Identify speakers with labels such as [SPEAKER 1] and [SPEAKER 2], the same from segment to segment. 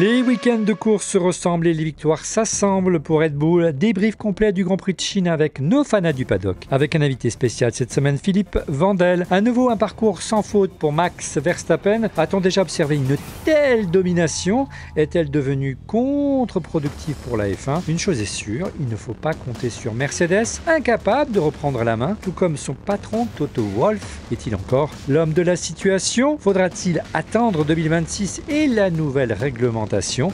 [SPEAKER 1] Les week-ends de course se ressemblent et les victoires s'assemblent pour Red Bull. Débrief complet du Grand Prix de Chine avec nos fanats du paddock. Avec un invité spécial cette semaine, Philippe Vandel. À nouveau un parcours sans faute pour Max Verstappen. A-t-on déjà observé une telle domination? Est-elle devenue contre-productive pour la F1? Une chose est sûre, il ne faut pas compter sur Mercedes, incapable de reprendre la main, tout comme son patron Toto Wolff. Est-il encore l'homme de la situation? Faudra-t-il attendre 2026 et la nouvelle réglementation?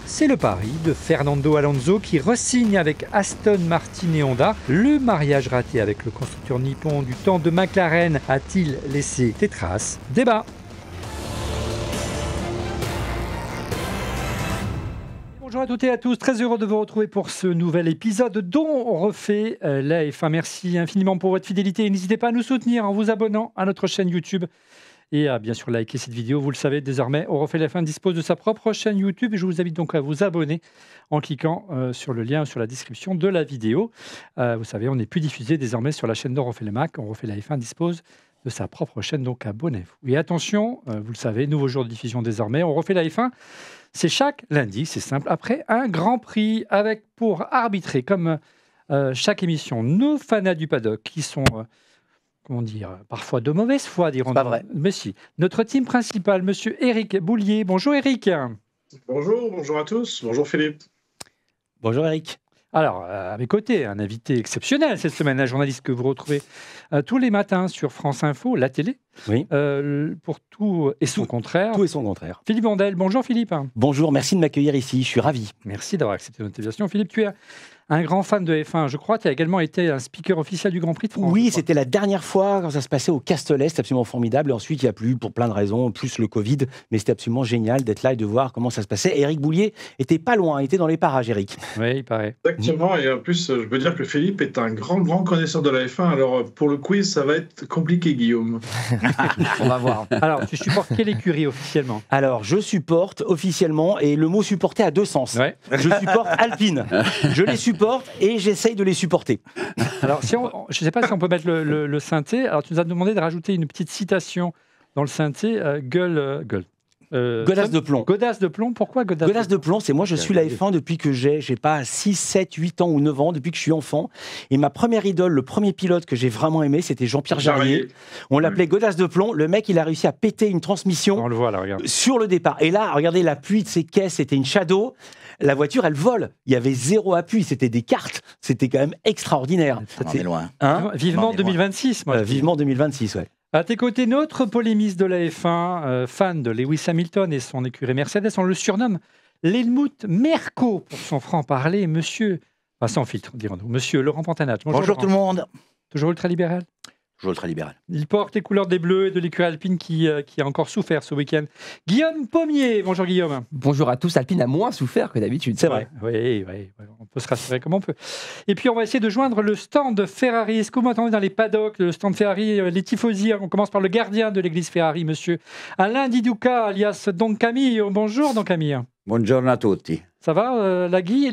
[SPEAKER 1] C'est le pari de Fernando Alonso qui re-signe avec Aston Martin et Honda. Le mariage raté avec le constructeur nippon du temps de McLaren a-t-il laissé des traces? Débat. Bonjour à toutes et à tous, très heureux de vous retrouver pour ce nouvel épisode dont on refait la F1. Merci infiniment pour votre fidélité et n'hésitez pas à nous soutenir en vous abonnant à notre chaîne YouTube et à bien sûr liker cette vidéo. Vous le savez désormais, On refait la F1 dispose de sa propre chaîne YouTube et je vous invite donc à vous abonner en cliquant sur le lien sur la description de la vidéo. Vous savez, on n'est plus diffusé désormais sur la chaîne d'On refait le Mac. On refait la F1 dispose de sa propre chaîne, donc abonnez-vous. Et attention, vous le savez, nouveau jour de diffusion désormais. On refait la F1. C'est chaque lundi, c'est simple, après un Grand Prix avec pour arbitrer, comme chaque émission, nos fanats du paddock qui sont, comment dire, parfois de mauvaise foi, dirons-nous.
[SPEAKER 2] Pas vrai.
[SPEAKER 1] Mais si. Notre team principal, monsieur Éric Boulier. Bonjour Éric.
[SPEAKER 3] Bonjour à tous. Bonjour Philippe.
[SPEAKER 2] Bonjour Eric.
[SPEAKER 1] Alors, à mes côtés, un invité exceptionnel cette semaine, un journaliste que vous retrouvez tous les matins sur France Info, la télé,
[SPEAKER 2] Oui.
[SPEAKER 1] pour tout et son contraire.
[SPEAKER 2] Tout et son contraire.
[SPEAKER 1] Philippe Vandel. Bonjour Philippe.
[SPEAKER 2] Bonjour, merci de m'accueillir ici, je suis ravi.
[SPEAKER 1] Merci d'avoir accepté notre invitation. Philippe, tu es un grand fan de F1, je crois. Tu as également été un speaker officiel du Grand Prix de France.
[SPEAKER 2] Oui, c'était la dernière fois quand ça se passait au Castellet, c'était absolument formidable. Et ensuite, il n'y a plus, pour plein de raisons, plus le Covid. Mais c'était absolument génial d'être là et de voir comment ça se passait. Et Éric Boulier était pas loin, il était dans les parages, Éric.
[SPEAKER 1] Oui, il paraît.
[SPEAKER 3] Exactement. Et en plus, je peux dire que Philippe est un grand connaisseur de la F1. Alors, pour le quiz, ça va être compliqué, Guillaume.
[SPEAKER 2] On va voir.
[SPEAKER 1] Alors, tu supportes quelle écurie officiellement?
[SPEAKER 2] Alors, je supporte officiellement, et le mot supporter a deux sens.
[SPEAKER 1] Ouais.
[SPEAKER 2] Je supporte Alpine. Je les supporte et j'essaye de les supporter.
[SPEAKER 1] Alors, je ne sais pas si on peut mettre le synthé. Alors, tu nous as demandé de rajouter une petite citation dans le synthé.
[SPEAKER 2] Godasse de plomb.
[SPEAKER 1] Godasse de plomb, pourquoi Godasse
[SPEAKER 2] Godasse de plomb, c'est moi, je suis la F1 depuis que j'ai pas 6, 7, 8 ans ou 9 ans, depuis que je suis enfant. Et ma première idole, le premier pilote que j'ai vraiment aimé, c'était Jean-Pierre Jarier. On l'appelait Godasse de plomb. Le mec, il a réussi à péter une transmission
[SPEAKER 1] On le voit là, regarde.
[SPEAKER 2] sur le départ. Et là, regardez l'appui de ses caisses, c'était une Shadow. La voiture, elle vole. Il y avait zéro appui, c'était des cartes. C'était quand même extraordinaire.
[SPEAKER 4] On en est loin.
[SPEAKER 2] Hein
[SPEAKER 1] Vivement
[SPEAKER 4] On en est loin.
[SPEAKER 1] 2026, moi. je dis.
[SPEAKER 2] Vivement 2026, ouais.
[SPEAKER 1] À tes côtés, notre polémiste de la F1, fan de Lewis Hamilton et son écurie Mercedes, on le surnomme l'Helmut Merco pour son franc-parler, monsieur, enfin sans filtre, dirons-nous, monsieur Laurent Pantanach.
[SPEAKER 4] Bonjour tout le monde.
[SPEAKER 1] Toujours ultra-libéral.
[SPEAKER 4] Toujours ultra-libéral.
[SPEAKER 1] Il porte les couleurs des Bleus et de l'écurie Alpine qui a encore souffert ce week-end. Guillaume Pommier. Bonjour Guillaume.
[SPEAKER 5] Bonjour à tous. Alpine a moins souffert que d'habitude.
[SPEAKER 2] C'est vrai.
[SPEAKER 1] Oui, on peut se rassurer comme on peut. Et puis on va essayer de joindre le stand Ferrari. Est-ce que vous m'entendez dans les paddocks, le stand Ferrari, les tifosi? On commence par le gardien de l'église Ferrari, monsieur Alain Di Duca, alias Don Camillo. Bonjour Don Camillo.
[SPEAKER 6] Buongiorno a tutti.
[SPEAKER 1] Ça va, la Guy,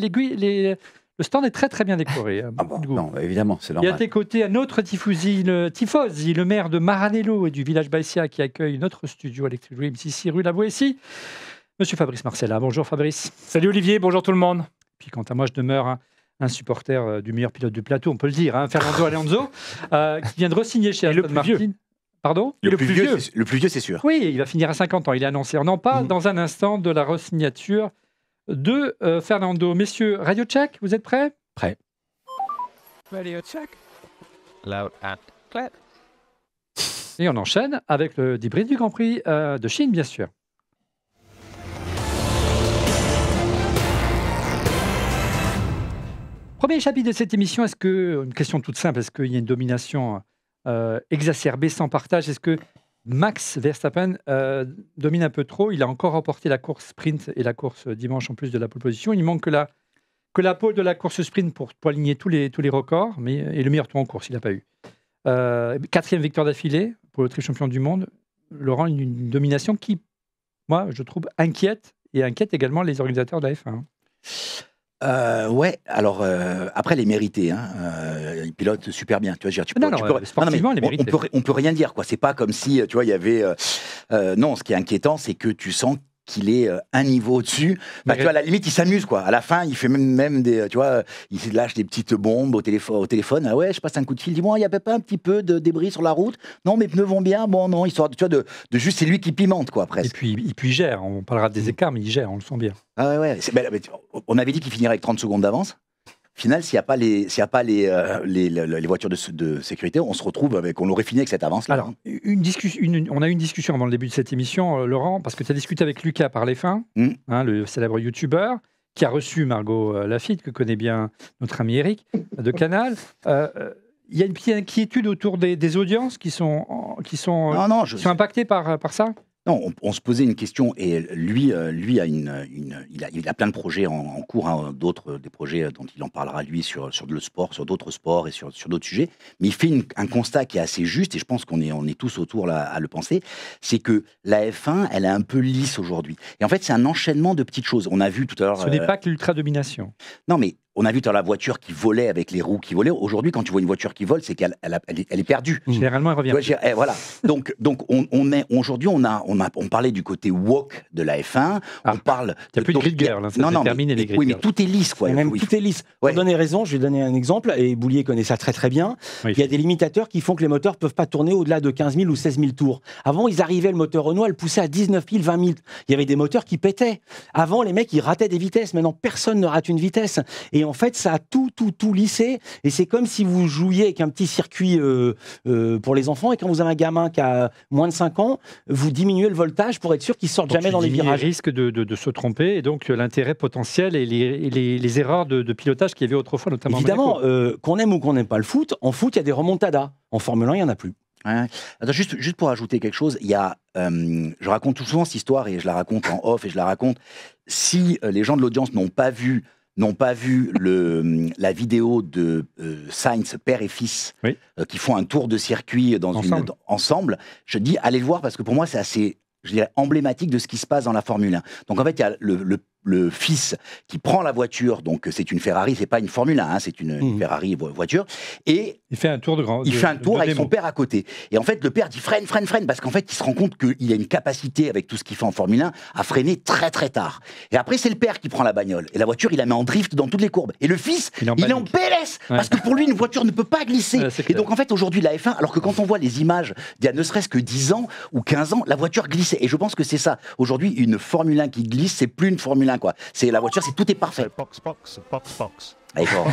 [SPEAKER 1] le stand est très très bien décoré.
[SPEAKER 6] Ah bon,
[SPEAKER 1] Beaucoup de goût.
[SPEAKER 6] non, évidemment, c'est
[SPEAKER 1] Et à
[SPEAKER 6] normal.
[SPEAKER 1] tes côtés, un autre tifosi, le maire de Maranello et du village Baïsia qui accueille notre studio Electric Dreams ici, rue La Boétie. Monsieur Fabrice Marcella. Bonjour Fabrice.
[SPEAKER 7] Salut Olivier, bonjour tout le monde.
[SPEAKER 1] Puis quant à moi, je demeure un supporter du meilleur pilote du plateau, on peut le dire, Fernando Alonso, qui vient de re-signer chez
[SPEAKER 7] le
[SPEAKER 1] Aston
[SPEAKER 7] plus vieux.
[SPEAKER 1] Martin. Pardon?
[SPEAKER 4] Le plus vieux, c'est sûr.
[SPEAKER 1] Oui, il va finir à 50 ans, il est annoncé. On en parle dans un instant de la re-signature de Fernando. Messieurs, Radio Check, vous êtes prêts?
[SPEAKER 2] Prêt.
[SPEAKER 7] Radio check.
[SPEAKER 5] Loud and clear.
[SPEAKER 1] Et on enchaîne avec le débrief du Grand Prix de Chine, bien sûr. Premier chapitre de cette émission, une question toute simple, est-ce qu'il y a une domination exacerbée sans partage? Est-ce que Max Verstappen domine un peu trop? Il a encore remporté la course sprint et la course dimanche en plus de la pole position. Il manque que la pole de la course sprint pour aligner tous les records, et le meilleur tour en course, il n'a pas eu. 4e victoire d'affilée pour le triple-champion du monde. Laurent, une domination qui, moi, je trouve inquiète également les organisateurs de la F1.
[SPEAKER 4] Ouais, alors après, les mérités, il pilote super bien. Tu vois,
[SPEAKER 1] sportivement, les mérités.
[SPEAKER 4] On peut rien dire, quoi. C'est pas comme si, tu vois, il y avait. Non, ce qui est inquiétant, c'est que tu sens qu'il est un niveau au-dessus. Bah, tu vois, à la limite, il s'amuse, quoi. À la fin, il fait même des, tu vois, il lâche des petites bombes au téléphone. Ah ouais, je passe un coup de fil. Dis-moi, il n'y avait pas un petit peu de débris sur la route? Non, mes pneus vont bien. Bon, non, histoire de, tu vois, de juste, c'est lui qui pimente, quoi, presque.
[SPEAKER 1] Et puis il gère. On parlera des écarts, mais il gère, on le sent bien.
[SPEAKER 4] Ah ouais. On avait dit qu'il finirait avec 30 secondes d'avance. Au final, s'il n'y a pas les voitures de sécurité, on se retrouve avec, on aurait fini avec cette avance-là.
[SPEAKER 1] Alors, on a eu une discussion avant le début de cette émission, Laurent, parce que tu as discuté avec Lucas Parlefin, le célèbre youtubeur, qui a reçu Margot Lafitte, que connaît bien notre ami Eric, de Canal. Il y a une petite inquiétude autour des audiences qui sont impactées par ça?
[SPEAKER 4] Non, on se posait une question et lui il a plein de projets en cours, d'autres des projets dont il en parlera lui sur le sport, sur d'autres sports et sur d'autres sujets. Mais il fait un constat qui est assez juste et je pense qu'on est tous autour là à le penser, c'est que la F1 elle est un peu lisse aujourd'hui. Et en fait c'est un enchaînement de petites choses. On a vu tout à l'heure.
[SPEAKER 1] Ce n'est pas que l'ultra domination.
[SPEAKER 4] Non mais on a vu tout à l'heure la voiture qui volait avec les roues qui volaient. Aujourd'hui, quand tu vois une voiture qui vole, c'est qu'elle est perdue.
[SPEAKER 1] Généralement, elle revient.
[SPEAKER 4] Voilà. Donc aujourd'hui, on parlait du côté woke de la F1. On parle.
[SPEAKER 1] Il n'y a plus de grid girl. Terminé les grid
[SPEAKER 4] oui, mais tout est lisse, quoi.
[SPEAKER 2] Même tout est lisse. Pour donner raison, je vais donner un exemple, et Boulier connaît ça très très bien. Oui. Il y a des limitateurs qui font que les moteurs ne peuvent pas tourner au-delà de 15 000 ou 16 000 tours. Avant, ils arrivaient, le moteur Renault, elle poussait à 19 000, 20 000. Il y avait des moteurs qui pétaient. Avant, les mecs, ils rataient des vitesses. Maintenant, personne ne rate une vitesse. Et en fait, ça a tout lissé. Et c'est comme si vous jouiez avec un petit circuit pour les enfants, et quand vous avez un gamin qui a moins de 5 ans, vous diminuez le voltage pour être sûr qu'il ne sorte jamais dans les virages.
[SPEAKER 1] Il risque de se tromper, et donc l'intérêt potentiel et les erreurs de pilotage qu'il y avait autrefois, notamment.
[SPEAKER 2] Évidemment, qu'on aime ou qu'on n'aime pas le foot, en foot, il y a des remontadas. En Formule 1, il n'y en a plus.
[SPEAKER 4] Ouais. Attends, juste pour ajouter quelque chose, il y a, je raconte tout souvent cette histoire, et je la raconte en off, et je la raconte. Si les gens de l'audience n'ont pas vu la vidéo de Sainz, père et fils, qui font un tour de circuit ensemble, je dis allez le voir, parce que pour moi c'est assez, je dirais, emblématique de ce qui se passe dans la Formule 1. Donc en fait, il y a le fils qui prend la voiture, donc c'est une Ferrari, c'est pas une Formule 1, c'est une Ferrari voiture, et
[SPEAKER 1] il fait un tour
[SPEAKER 4] avec son père à côté. Et en fait, le père dit freine, parce qu'en fait, il se rend compte qu'il a une capacité, avec tout ce qu'il fait en Formule 1, à freiner très très tard. Et après, c'est le père qui prend la bagnole, et la voiture, il la met en drift dans toutes les courbes. Et le fils, il est en PLS, parce que pour lui, une voiture ne peut pas glisser. Et donc en fait, aujourd'hui, la F1, alors que quand on voit les images d'il y a ne serait-ce que 10 ans ou 15 ans, la voiture glissait. Et je pense que c'est ça. Aujourd'hui, une Formule 1 qui glisse, c'est plus une Formule 1, quoi. C'est la voiture, tout est parfait.
[SPEAKER 5] Box.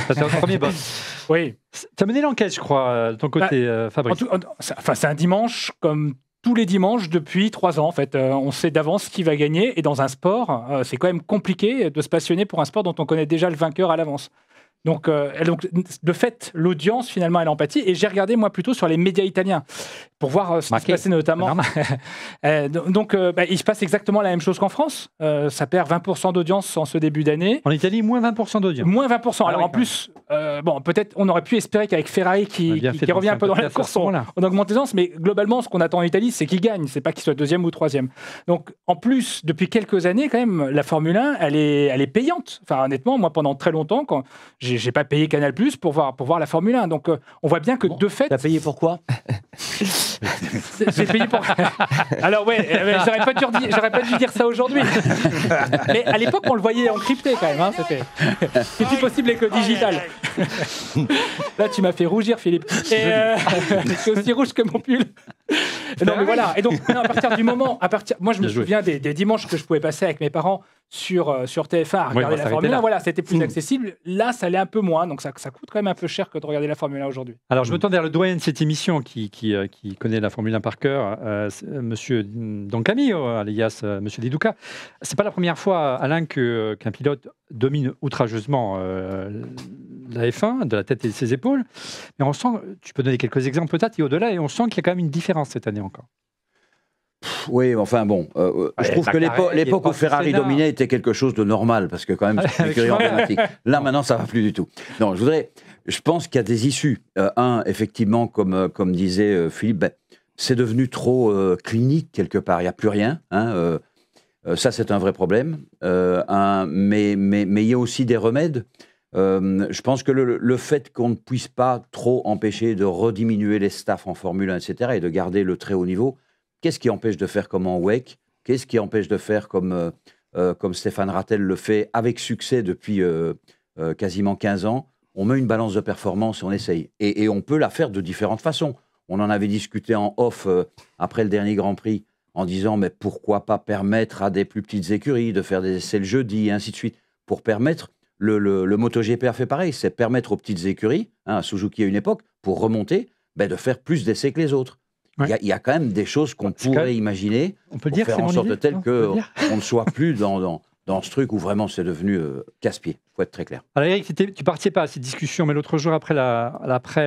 [SPEAKER 1] C'est un premier boss. Oui. Tu as mené l'enquête, je crois, de ton côté, Fabrice.
[SPEAKER 7] C'est un dimanche comme tous les dimanches depuis 3 ans. En fait, on sait d'avance qui va gagner. Et dans un sport, c'est quand même compliqué de se passionner pour un sport dont on connaît déjà le vainqueur à l'avance. Donc, de fait, l'audience, finalement, elle empathie. Et j'ai regardé, moi, plutôt sur les médias italiens, pour voir ce qui se passait notamment. Il se passe exactement la même chose qu'en France. Ça perd 20% d'audience en ce début d'année.
[SPEAKER 1] En Italie, moins 20% d'audience.
[SPEAKER 7] Moins 20%. Alors, en plus, peut-être, on aurait pu espérer qu'avec Ferrari, qui revient un peu dans la course, on augmente les audiences. Mais globalement, ce qu'on attend en Italie, c'est qu'il gagne. C'est pas qu'il soit 2e ou 3e. Donc, en plus, depuis quelques années, quand même, la Formule 1, elle est payante. Enfin, honnêtement, moi, pendant très longtemps, quand j'ai pas payé Canal+ pour voir la Formule 1. Donc, on voit bien que de fait...
[SPEAKER 2] T'as payé pour quoi?
[SPEAKER 7] J'ai payé pour... Alors, j'aurais pas dû dire ça aujourd'hui. Mais à l'époque, on le voyait encrypté, quand même. C'était plus possible avec le digital. Là, tu m'as fait rougir, Philippe. C'est aussi rouge que mon pull. Non, mais voilà. Et donc, à partir du moment... Moi, je me souviens des dimanches que je pouvais passer avec mes parents sur TF1 à regarder la Formule 1. Voilà, c'était plus accessible. Là, ça l'est un peu moins. Donc, ça coûte quand même un peu cher que de regarder la Formule 1 aujourd'hui.
[SPEAKER 1] Alors, je me tourne vers le doyen de cette émission qui connaît la Formule 1 par cœur, Monsieur Don Camillo, alias Monsieur Di Duca. C'est pas la première fois, Alain, qu'un pilote domine outrageusement la F1, de la tête et de ses épaules. Mais on sent, tu peux donner quelques exemples peut-être, et au-delà, et on sent qu'il y a quand même une différence cette année encore.
[SPEAKER 6] Oui, enfin bon, je trouve que l'époque où Ferrari dominait était quelque chose de normal, parce que quand même, c'est une écurie emblématique. Là, maintenant, ça ne va plus du tout. Non, je pense qu'il y a des issues. Effectivement, comme disait Philippe, c'est devenu trop clinique quelque part, il n'y a plus rien. Ça, c'est un vrai problème. Mais il y a aussi des remèdes. Je pense que le fait qu'on ne puisse pas trop empêcher de rediminuer les staffs en Formule 1, etc., et de garder le très haut niveau, qu'est-ce qui empêche de faire comme en WEC, Qu'est-ce qui empêche de faire comme Stéphane Rattel le fait avec succès depuis quasiment 15 ans? On met une balance de performance et on essaye. Et on peut la faire de différentes façons. On en avait discuté en off après le dernier Grand Prix en disant mais pourquoi pas permettre à des plus petites écuries de faire des essais le jeudi et ainsi de suite pour permettre, le MotoGP a fait pareil, c'est permettre aux petites écuries, à Suzuki à une époque, pour remonter, de faire plus d'essais que les autres. Il y a quand même des choses qu'on pourrait imaginer pour faire en sorte telle qu'on ne soit plus dans ce truc où vraiment c'est devenu casse-pied. Il faut être très clair.
[SPEAKER 1] Alors Eric, tu participais à cette discussion, mais l'autre jour, après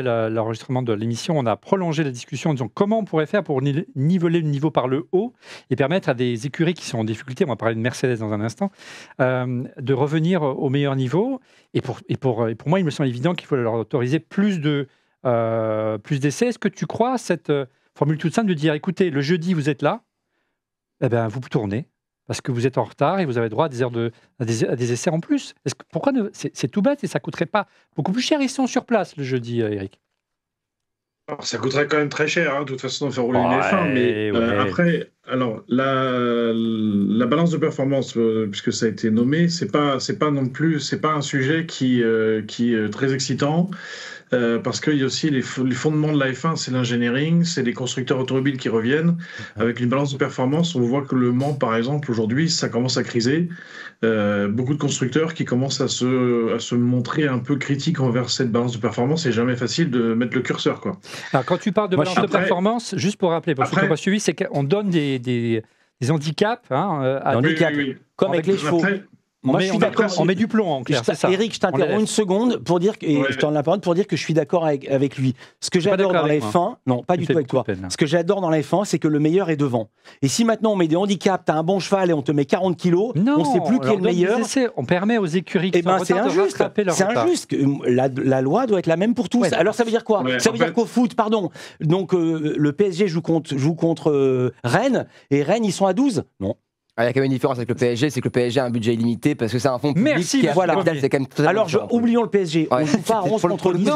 [SPEAKER 1] l'enregistrement de l'émission, on a prolongé la discussion en disant comment on pourrait faire pour niveler le niveau par le haut et permettre à des écuries qui sont en difficulté, on va parler de Mercedes dans un instant, de revenir au meilleur niveau. Et pour moi, il me semble évident qu'il faut leur autoriser plus d'essais. Est-ce que tu crois à cette formule toute simple de dire, écoutez, le jeudi, vous êtes là, vous tournez. Parce que vous êtes en retard et vous avez droit à des heures à des essais en plus. Pourquoi c'est tout bête et ça ne coûterait pas beaucoup plus cher? Ils sont sur place le jeudi, Eric.
[SPEAKER 3] Alors, ça coûterait quand même très cher, de toute façon, de faire rouler une F1. Mais après, alors, la balance de performance, puisque ça a été nommé, c'est pas un sujet qui est très excitant. Parce qu'il y a aussi les fondements de la F1, c'est l'engineering, c'est les constructeurs automobiles qui reviennent. Avec une balance de performance, on voit que le Mans, par exemple, aujourd'hui, ça commence à criser. Beaucoup de constructeurs qui commencent à se montrer un peu critiques envers cette balance de performance. C'est jamais facile de mettre le curseur, quoi.
[SPEAKER 1] Alors, quand tu parles de balance de performance, juste pour rappeler, pour ceux qui n'ont pas suivi, c'est qu'on donne des handicaps à
[SPEAKER 2] des handicaps, comme avec les chevaux.
[SPEAKER 1] Moi, je suis d'accord. On met du plomb en clair, c'est ça.
[SPEAKER 2] Eric, je t'interromps une seconde pour dire que, je t'en ai la parole pour dire que je suis d'accord avec lui. Ce que j'adore dans la F1, non, pas du tout avec toi. Ce que j'adore dans la F1, c'est que le meilleur est devant. Et si maintenant on met des handicaps, t'as un bon cheval et on te met 40 kilos, on ne sait plus qui est le meilleur.
[SPEAKER 1] On permet aux écuries qui sont en retard de rattraper leur retard.
[SPEAKER 2] C'est injuste. La loi doit être la même pour tous. Alors ça veut dire quoi? Ça veut dire qu'au foot, pardon, donc le PSG joue contre Rennes et Rennes ils sont à 12? Non.
[SPEAKER 5] Il y a quand même une différence avec le PSG, c'est que le PSG a un budget illimité parce que c'est un fonds public.
[SPEAKER 2] Merci, voilà. Alors, oublions le PSG. On ne joue pas à 11 contre 12.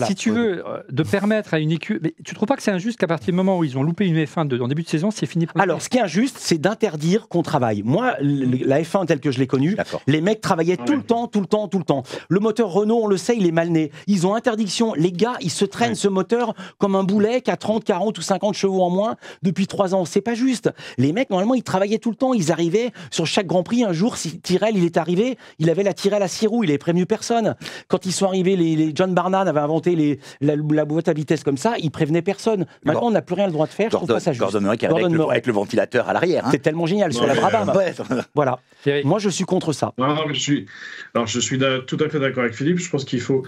[SPEAKER 1] Si tu veux, de permettre à une équipe... Mais tu ne trouves pas que c'est injuste qu'à partir du moment où ils ont loupé une F1 en début de saison, c'est fini pour
[SPEAKER 2] Alors, ce qui est injuste, c'est d'interdire qu'on travaille. Moi, la F1 telle que je l'ai connue, les mecs travaillaient tout le temps. Le moteur Renault, on le sait, il est mal né. Ils ont interdiction. Les gars, ils se traînent ce moteur comme un boulet qui a 30, 40 ou 50 chevaux en moins depuis 3 ans. C'est pas juste. Les mecs, normalement, ils travaillaient tout le temps. Ils arrivaient sur chaque Grand Prix. Un jour, si Tyrrell, il est arrivé, il avait la Tyrrell à 6 roues, il avait prévenu personne. Quand ils sont arrivés, les John Barnard avaient inventé la boîte à vitesse comme ça, ils prévenaient personne. Maintenant, on n'a plus rien le droit de faire. Je trouve pas ça juste.
[SPEAKER 4] Gordon Murray avec le ventilateur à l'arrière.
[SPEAKER 2] C'est tellement génial sur la Brabham. Voilà. Moi, je suis contre ça.
[SPEAKER 3] Non, je suis tout à fait d'accord avec Philippe. Je pense qu'il faut.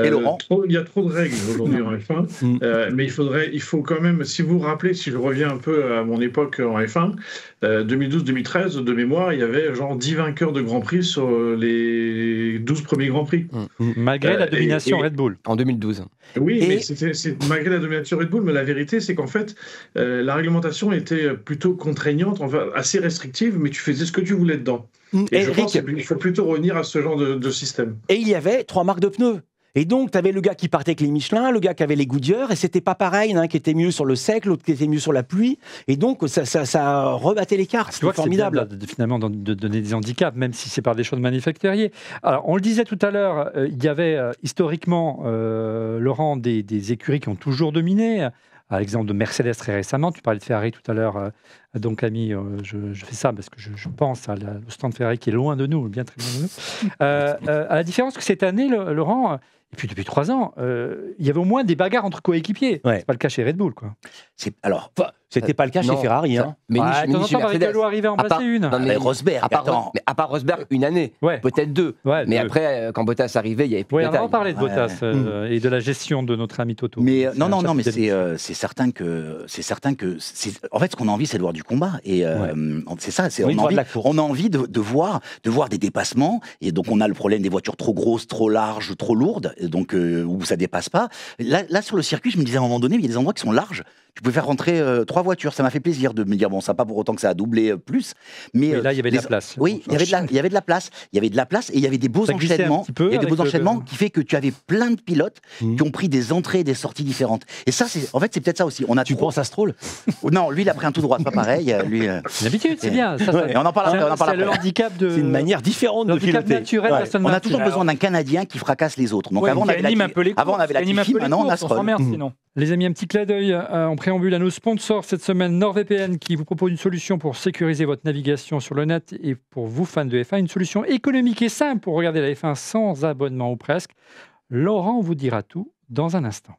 [SPEAKER 4] Et Laurent,
[SPEAKER 3] il y a trop de règles aujourd'hui en F1. Mais il faut quand même, si vous vous rappelez, si je reviens un peu à mon époque en F1, 2012-2013, de mémoire, il y avait genre 10 vainqueurs de Grand Prix sur les 12 premiers Grands Prix.
[SPEAKER 1] Malgré la domination Red Bull.
[SPEAKER 5] En 2012.
[SPEAKER 3] Oui, mais c'est malgré la domination Red Bull, mais la vérité, c'est qu'en fait, la réglementation était plutôt contraignante, enfin, assez restrictive, mais tu faisais ce que tu voulais dedans. Et je pense qu'il faut plutôt revenir à ce genre de système.
[SPEAKER 2] Et il y avait 3 marques de pneus. Et donc, tu avais le gars qui partait avec les Michelin, le gars qui avait les Goodyear, et c'était pas pareil, un qui était mieux sur le sec, l'autre qui était mieux sur la pluie, et donc ça rebattait les cartes.
[SPEAKER 1] C'est formidable. Finalement, de donner des handicaps, même si c'est par des choix de manufacturiers. Alors, on le disait tout à l'heure, il y avait historiquement, Laurent, des écuries qui ont toujours dominé. À l'exemple de Mercedes très récemment, tu parlais de Ferrari tout à l'heure, donc Camille, je fais ça parce que je pense au stand de Ferrari qui est loin de nous, bien très loin de nous. À la différence que cette année, Laurent, et puis depuis 3 ans, il y avait au moins des bagarres entre coéquipiers. C'est pas le cas chez Red Bull, quoi.
[SPEAKER 2] C'était pas le cas chez Ferrari.
[SPEAKER 1] Mais de temps en temps, Barrichello arrivait à en passer une.
[SPEAKER 4] Mais Rosberg,
[SPEAKER 5] à part Rosberg, une année, peut-être 2. Mais après, quand Bottas arrivait, il y avait plus de détails.
[SPEAKER 1] On va parler de Bottas et de la gestion de notre ami Toto.
[SPEAKER 4] Mais non, mais c'est certain que en fait, ce qu'on a envie, c'est de voir du combat. Et c'est ça. On a envie de voir des dépassements. Et donc, on a le problème des voitures trop grosses, trop larges, trop lourdes, donc où ça dépasse pas. Là, sur le circuit, je me disais à un moment donné, il y a des endroits qui sont larges. Tu pouvais faire rentrer 3 3 voitures. Ça m'a fait plaisir de me dire, bon, ça pas pour autant que ça a doublé plus. Mais
[SPEAKER 1] là, il y avait de la place.
[SPEAKER 4] Oui, il y avait de la place. Il y avait de la place et il y avait des beaux enchaînements. Il y avait des beaux enchaînements qui fait que tu avais plein de pilotes qui ont pris des entrées et des sorties différentes. Et ça, en fait, c'est peut-être ça aussi.
[SPEAKER 2] Tu penses à Stroll?
[SPEAKER 4] Non, lui, il a pris un tout droit, c'est pas pareil. Lui,
[SPEAKER 1] l'habitude, c'est bien.
[SPEAKER 4] Et on en parle.
[SPEAKER 1] C'est le handicap de.
[SPEAKER 2] C'est une manière différente de piloter.
[SPEAKER 1] Naturel,
[SPEAKER 4] on a toujours besoin d'un Canadien qui fracasse les autres. Donc avant, on avait Latifi, maintenant on a Stroll.
[SPEAKER 1] Les amis, un petit clin d'œil en préambule à nos sponsors cette semaine, NordVPN qui vous propose une solution pour sécuriser votre navigation sur le net et pour vous fans de F1, une solution économique et simple pour regarder la F1 sans abonnement ou presque. Laurent vous dira tout dans un instant.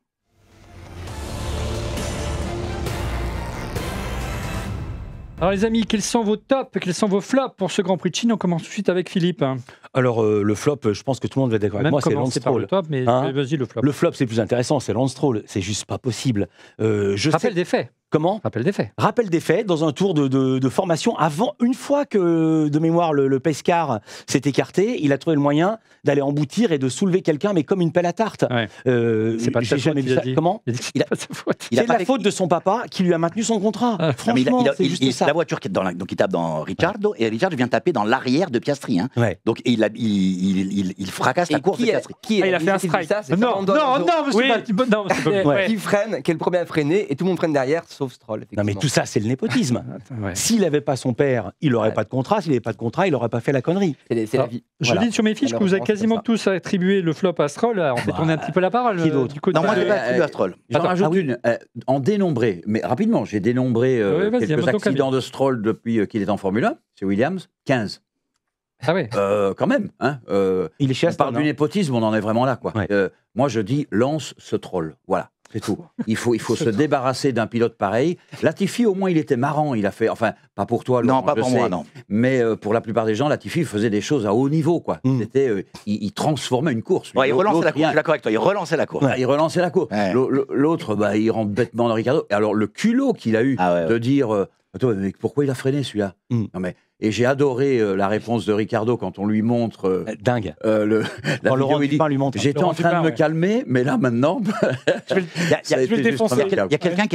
[SPEAKER 1] Alors les amis, quels sont vos tops, quels sont vos flops pour ce Grand Prix de Chine? On commence tout de suite avec Philippe.
[SPEAKER 2] Alors le flop, je pense que tout le monde va être d'accord avec moi, c'est Lance Stroll.
[SPEAKER 1] Vas-y, le flop.
[SPEAKER 2] Le flop, c'est plus intéressant, c'est Lance Stroll. C'est juste pas possible.
[SPEAKER 1] Rappel des faits.
[SPEAKER 2] Comment?
[SPEAKER 1] Rappel des faits.
[SPEAKER 2] Rappel des faits, dans un tour de formation, avant, une fois que, de mémoire, le Pescar s'est écarté, il a trouvé le moyen d'aller emboutir et de soulever quelqu'un, mais comme une pelle à tarte.
[SPEAKER 1] Ouais. C'est pas de sa faute, il a dit.
[SPEAKER 2] Comment?
[SPEAKER 1] C'est pas de sa faute.
[SPEAKER 2] C'est la faute de son papa qui lui a maintenu son contrat. Franchement, c'est juste ça.
[SPEAKER 4] La voiture qui est donc il tape dans Ricciardo, et Ricciardo vient taper dans l'arrière de Piastri. Hein.
[SPEAKER 2] Ouais.
[SPEAKER 4] Donc il fracasse la course de Piastri.
[SPEAKER 7] Il a fait un strike.
[SPEAKER 1] Non,
[SPEAKER 5] Qui freine, qui est le premier à freiner, et tout le monde freine derrière, sauf Stroll.
[SPEAKER 2] Non, mais tout ça, c'est le népotisme. S'il n'avait pas son père, il n'aurait pas de contrat. S'il n'avait pas de contrat, il n'aurait pas fait la connerie.
[SPEAKER 5] C'est la vie.
[SPEAKER 1] Je dis sur mes fiches que vous avez quasiment tous attribué le flop à Stroll. On fait tourner un petit peu la parole.
[SPEAKER 2] Qui d'autre?
[SPEAKER 4] Non, moi, je vais attribuer à Stroll.
[SPEAKER 6] J'en rajoute une. En dénombré, mais rapidement, j'ai dénombré quelques accidents de Stroll depuis qu'il est en Formule 1. C'est Williams, 15.
[SPEAKER 1] Ah oui.
[SPEAKER 6] Quand même. Hein,
[SPEAKER 2] il est chez Aston.
[SPEAKER 6] On parle du népotisme, on en est vraiment là. Quoi.
[SPEAKER 2] Ouais.
[SPEAKER 6] Moi, je dis, lance ce troll. Voilà. C'est tout. Il faut se débarrasser d'un pilote pareil. Latifi, au moins, il était marrant. Il a fait, enfin, pas pour toi, Laurent,
[SPEAKER 4] non, pas pour moi, non.
[SPEAKER 6] Mais pour la plupart des gens, Latifi faisait des choses à haut niveau, quoi. C'était, il transformait une course.
[SPEAKER 4] Ouais, il relançait la course. Je suis d'accord avec toi. Il relançait la course.
[SPEAKER 6] Il relançait la course.
[SPEAKER 4] Ouais.
[SPEAKER 6] L'autre, il rentre bêtement dans Ricciardo. Et alors, le culot qu'il a eu de dire, attends, mais pourquoi il a freiné celui-là? Non mais. Et j'ai adoré la réponse de Ricciardo quand on lui montre
[SPEAKER 2] dingue.
[SPEAKER 6] La vidéo, il dit, j'étais en train de me calmer, mais là maintenant,
[SPEAKER 4] je vais le défoncer. Il y a quelqu'un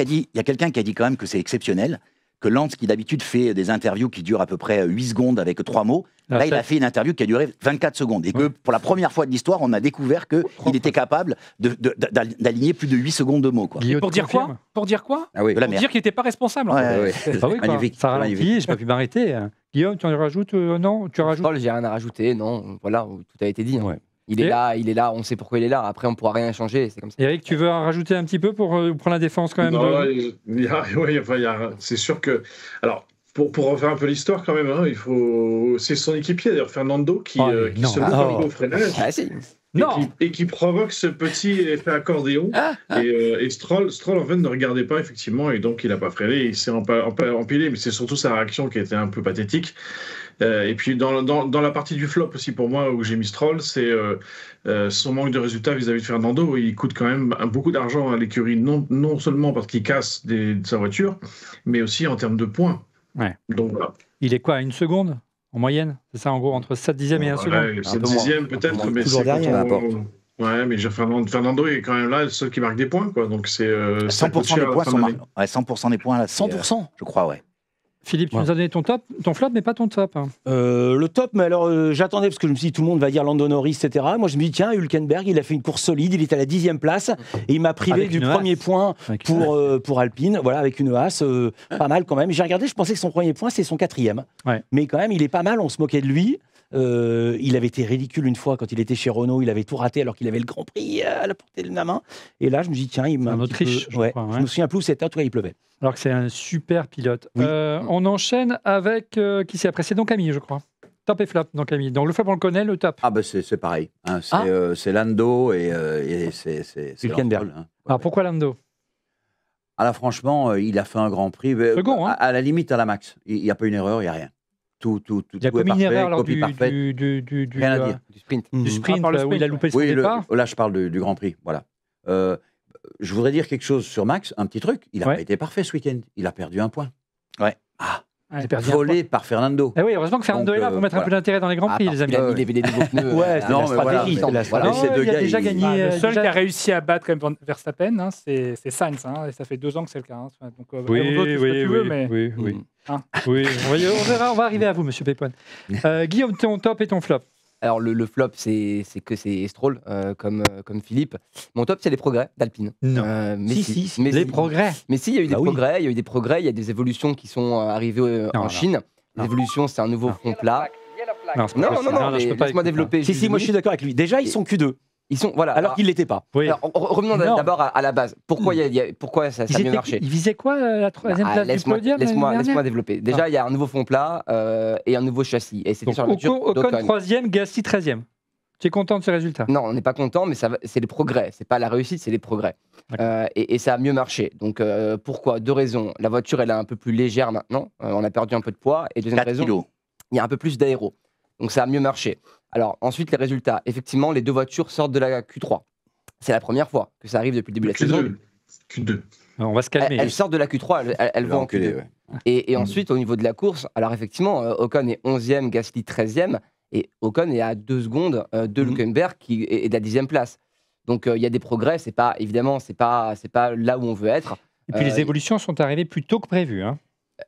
[SPEAKER 4] qui a dit quand même que c'est exceptionnel, que Lance, qui d'habitude fait des interviews qui durent à peu près 8 secondes avec 3 mots, là il a fait une interview qui a duré 24 secondes et que pour la première fois de l'histoire, on a découvert qu'il était capable d'aligner plus de 8 secondes de mots. Quoi.
[SPEAKER 7] Pour dire quoi? Pour dire quoi?
[SPEAKER 6] Ah oui.
[SPEAKER 7] Pour dire qu'il n'était pas responsable.
[SPEAKER 6] Magnifique.
[SPEAKER 1] Ça ralentit, je peux plus m'arrêter. Guillaume, tu en rajoutes? Non, tu rajoutes?
[SPEAKER 5] J'ai rien à rajouter, non. Voilà, tout a été dit. Ouais. Il est là, on sait pourquoi il est là. Après, on pourra rien changer, c'est comme ça.
[SPEAKER 1] Eric, tu veux en rajouter un petit peu pour prendre la défense quand même?
[SPEAKER 3] Non, c'est sûr que... Alors, pour refaire un peu l'histoire quand même, hein, c'est son équipier, d'ailleurs, Fernando, qui se met au freinage. Et qui provoque ce petit effet accordéon. Et Stroll, en fait, ne regardait pas, effectivement, et donc il n'a pas freiné, il s'est empilé, mais c'est surtout sa réaction qui a été un peu pathétique. Et puis, dans la partie du flop aussi, pour moi, où j'ai mis Stroll, c'est son manque de résultats vis-à-vis de Fernando. Il coûte quand même beaucoup d'argent à l'écurie, non seulement parce qu'il casse sa voiture, mais aussi en termes de points.
[SPEAKER 1] Ouais.
[SPEAKER 3] Donc, voilà.
[SPEAKER 1] Il est quoi, à 1 seconde en moyenne? C'est ça, en gros, entre 7 dixièmes et 1 seconde?
[SPEAKER 3] 7 dixièmes peut-être, mais
[SPEAKER 2] toujours derrière.
[SPEAKER 3] Ouais, mais Fernando est quand même là, le seul qui marque des points, quoi. Donc c'est
[SPEAKER 4] 100% des points sont marqués. 100% des points là. 100%, je crois, ouais.
[SPEAKER 1] Philippe, tu nous as donné ton flop, mais pas ton top. Hein.
[SPEAKER 2] Le top, mais alors j'attendais, parce que je me suis dit, tout le monde va dire Lando Norris, etc. Moi, je me dis, tiens, Hülkenberg, il a fait une course solide, il était à la 10e place, et il m'a privé du premier point pour Alpine, voilà, avec une Haas, pas mal quand même. J'ai regardé, je pensais que son premier point, c'est son 4e. Ouais. Mais quand même, il est pas mal, on se moquait de lui. Il avait été ridicule une fois quand il était chez Renault, il avait tout raté alors qu'il avait le Grand Prix à la portée de la main. Et là, je me dis, tiens, il m'a.
[SPEAKER 1] En Autriche, je crois,
[SPEAKER 2] je me souviens plus où c'était, en tout cas, il pleuvait.
[SPEAKER 1] Alors que c'est un super pilote.
[SPEAKER 2] Oui.
[SPEAKER 1] On enchaîne avec qui c'est après? C'est donc Camille, je crois. Top et flop, donc Camille. Donc le flop, on le connaît, le top.
[SPEAKER 6] Ah, ben c'est pareil. Hein, c'est Lando et c'est
[SPEAKER 2] Hülkenberg.
[SPEAKER 6] Hein.
[SPEAKER 1] Alors pourquoi Lando?
[SPEAKER 6] Ah là, franchement, il a fait un Grand Prix.
[SPEAKER 1] Second, hein.
[SPEAKER 6] À la limite, à la max. Il n'y a pas une erreur, il n'y a rien. Tout
[SPEAKER 1] il a commis une erreur lors du
[SPEAKER 6] rien à dire.
[SPEAKER 5] Du sprint.
[SPEAKER 1] Du sprint, où il a loupé son départ.
[SPEAKER 6] Là, je parle du Grand Prix. Voilà. Je voudrais dire quelque chose sur Max, un petit truc. Il n'a pas été parfait ce week-end. Il a perdu 1 point.
[SPEAKER 4] Ouais.
[SPEAKER 6] volé par Fernando.
[SPEAKER 1] Eh oui, heureusement que Fernando est là pour mettre un peu d'intérêt dans les Grands Prix, les amis.
[SPEAKER 5] Il a mis des nouveaux pneus.
[SPEAKER 6] Non, mais voilà.
[SPEAKER 1] Il a déjà gagné.
[SPEAKER 7] Le seul qui a réussi à battre quand même Verstappen, hein, c'est Sainz. Hein, et ça fait 2 ans que c'est le cas. Hein. Donc,
[SPEAKER 1] oui, on va arriver à vous, monsieur Pépone. Guillaume, ton top et ton flop.
[SPEAKER 5] Alors le flop, c'est Stroll, comme Philippe. Mon top, c'est les progrès d'Alpine.
[SPEAKER 1] Non. Les progrès.
[SPEAKER 5] Mais si, il y a eu des progrès. Il y a eu des progrès. Il y a des évolutions qui sont arrivées en Chine. L'évolution, c'est un nouveau front plat.
[SPEAKER 1] Non,
[SPEAKER 5] laisse-moi développer.
[SPEAKER 2] Si, moi je suis d'accord avec lui. Déjà, ils sont Q2.
[SPEAKER 5] Ils sont, voilà,
[SPEAKER 2] alors qu'ils ne l'étaient pas.
[SPEAKER 5] Oui. Alors, revenons d'abord à la base. Pourquoi, pourquoi ça a mieux marché?
[SPEAKER 1] Ils visaient quoi, la troisième place du podium?
[SPEAKER 5] Laisse-moi développer. Déjà, il y a un nouveau fond plat et un nouveau châssis. Et c'était sur la voiture
[SPEAKER 1] Ocon 3e, Gasly 13e. Tu es content de ce résultat?
[SPEAKER 5] Non, on n'est pas content, mais c'est les progrès. C'est pas la réussite, c'est les progrès. Et ça a mieux marché. Donc, pourquoi? 2 raisons. La voiture, elle est un peu plus légère maintenant. On a perdu un peu de poids. Et deuxième raison, il y a un peu plus d'aéro. Donc, ça a mieux marché. Alors, ensuite, les résultats. Effectivement, les 2 voitures sortent de la Q3. C'est la première fois que ça arrive depuis le début de la saison.
[SPEAKER 3] Q2.
[SPEAKER 1] On va se calmer.
[SPEAKER 5] Elles sortent de la Q3, elles vont en Q2. Ouais. Et ensuite, au niveau de la course, alors effectivement, Ocon est 11e, Gasly 13e, et Ocon est à 2 secondes de Hülkenberg qui est de la 10e place. Donc, il y a des progrès. Évidemment, c'est pas là où on veut être.
[SPEAKER 1] Et puis, les évolutions sont arrivées plus tôt que prévu. Hein.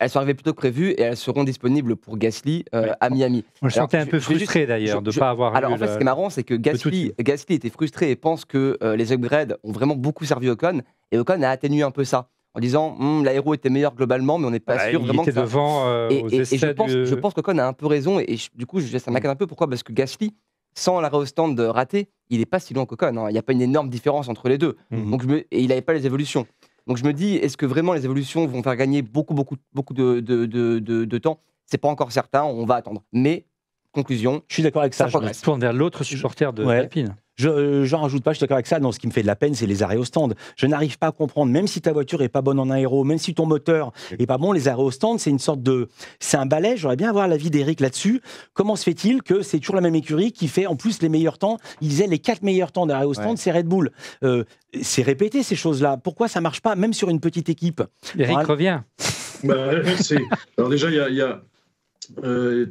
[SPEAKER 5] Elles sont arrivées plus tôt que prévu et elles seront disponibles pour Gasly à Miami.
[SPEAKER 1] On le sentait un peu frustré d'ailleurs de ne pas avoir.
[SPEAKER 5] Alors en fait, ce qui est marrant, c'est que Gasly était frustré et pense que les upgrades ont vraiment beaucoup servi Ocon et Ocon a atténué un peu ça en disant l'aéro était meilleur globalement, mais on n'est pas sûr vraiment.
[SPEAKER 1] Il était devant.
[SPEAKER 5] Et je pense qu'Ocon a un peu raison et du coup, ça m'inquiète un peu. Pourquoi? Parce que Gasly, sans l'arrêt au stand raté, il n'est pas si loin qu'Ocon. Hein. Il n'y a pas une énorme différence entre les deux. Donc, et il n'avait pas les évolutions. Donc je me dis, est-ce que vraiment les évolutions vont faire gagner beaucoup de temps? C'est pas encore certain, on va attendre. Mais, conclusion,
[SPEAKER 2] je suis d'accord avec ça.
[SPEAKER 1] Je me tourne vers l'autre supporter de Alpine.
[SPEAKER 2] J'en rajoute pas, je suis d'accord avec ça. Non, ce qui me fait de la peine, c'est les arrêts au stand. Je n'arrive pas à comprendre, même si ta voiture est pas bonne en aéro, même si ton moteur est pas bon, les arrêts au stand, c'est une sorte de... C'est un balai, j'aurais bien avoir l'avis d'Eric là-dessus. Comment se fait-il que c'est toujours la même écurie qui fait en plus les meilleurs temps? Il disait les 4 meilleurs temps d'arrêt au stand, c'est Red Bull. C'est répété ces choses-là. Pourquoi ça marche pas, même sur une petite équipe?
[SPEAKER 1] Eric revient.
[SPEAKER 3] Alors déjà, il y a...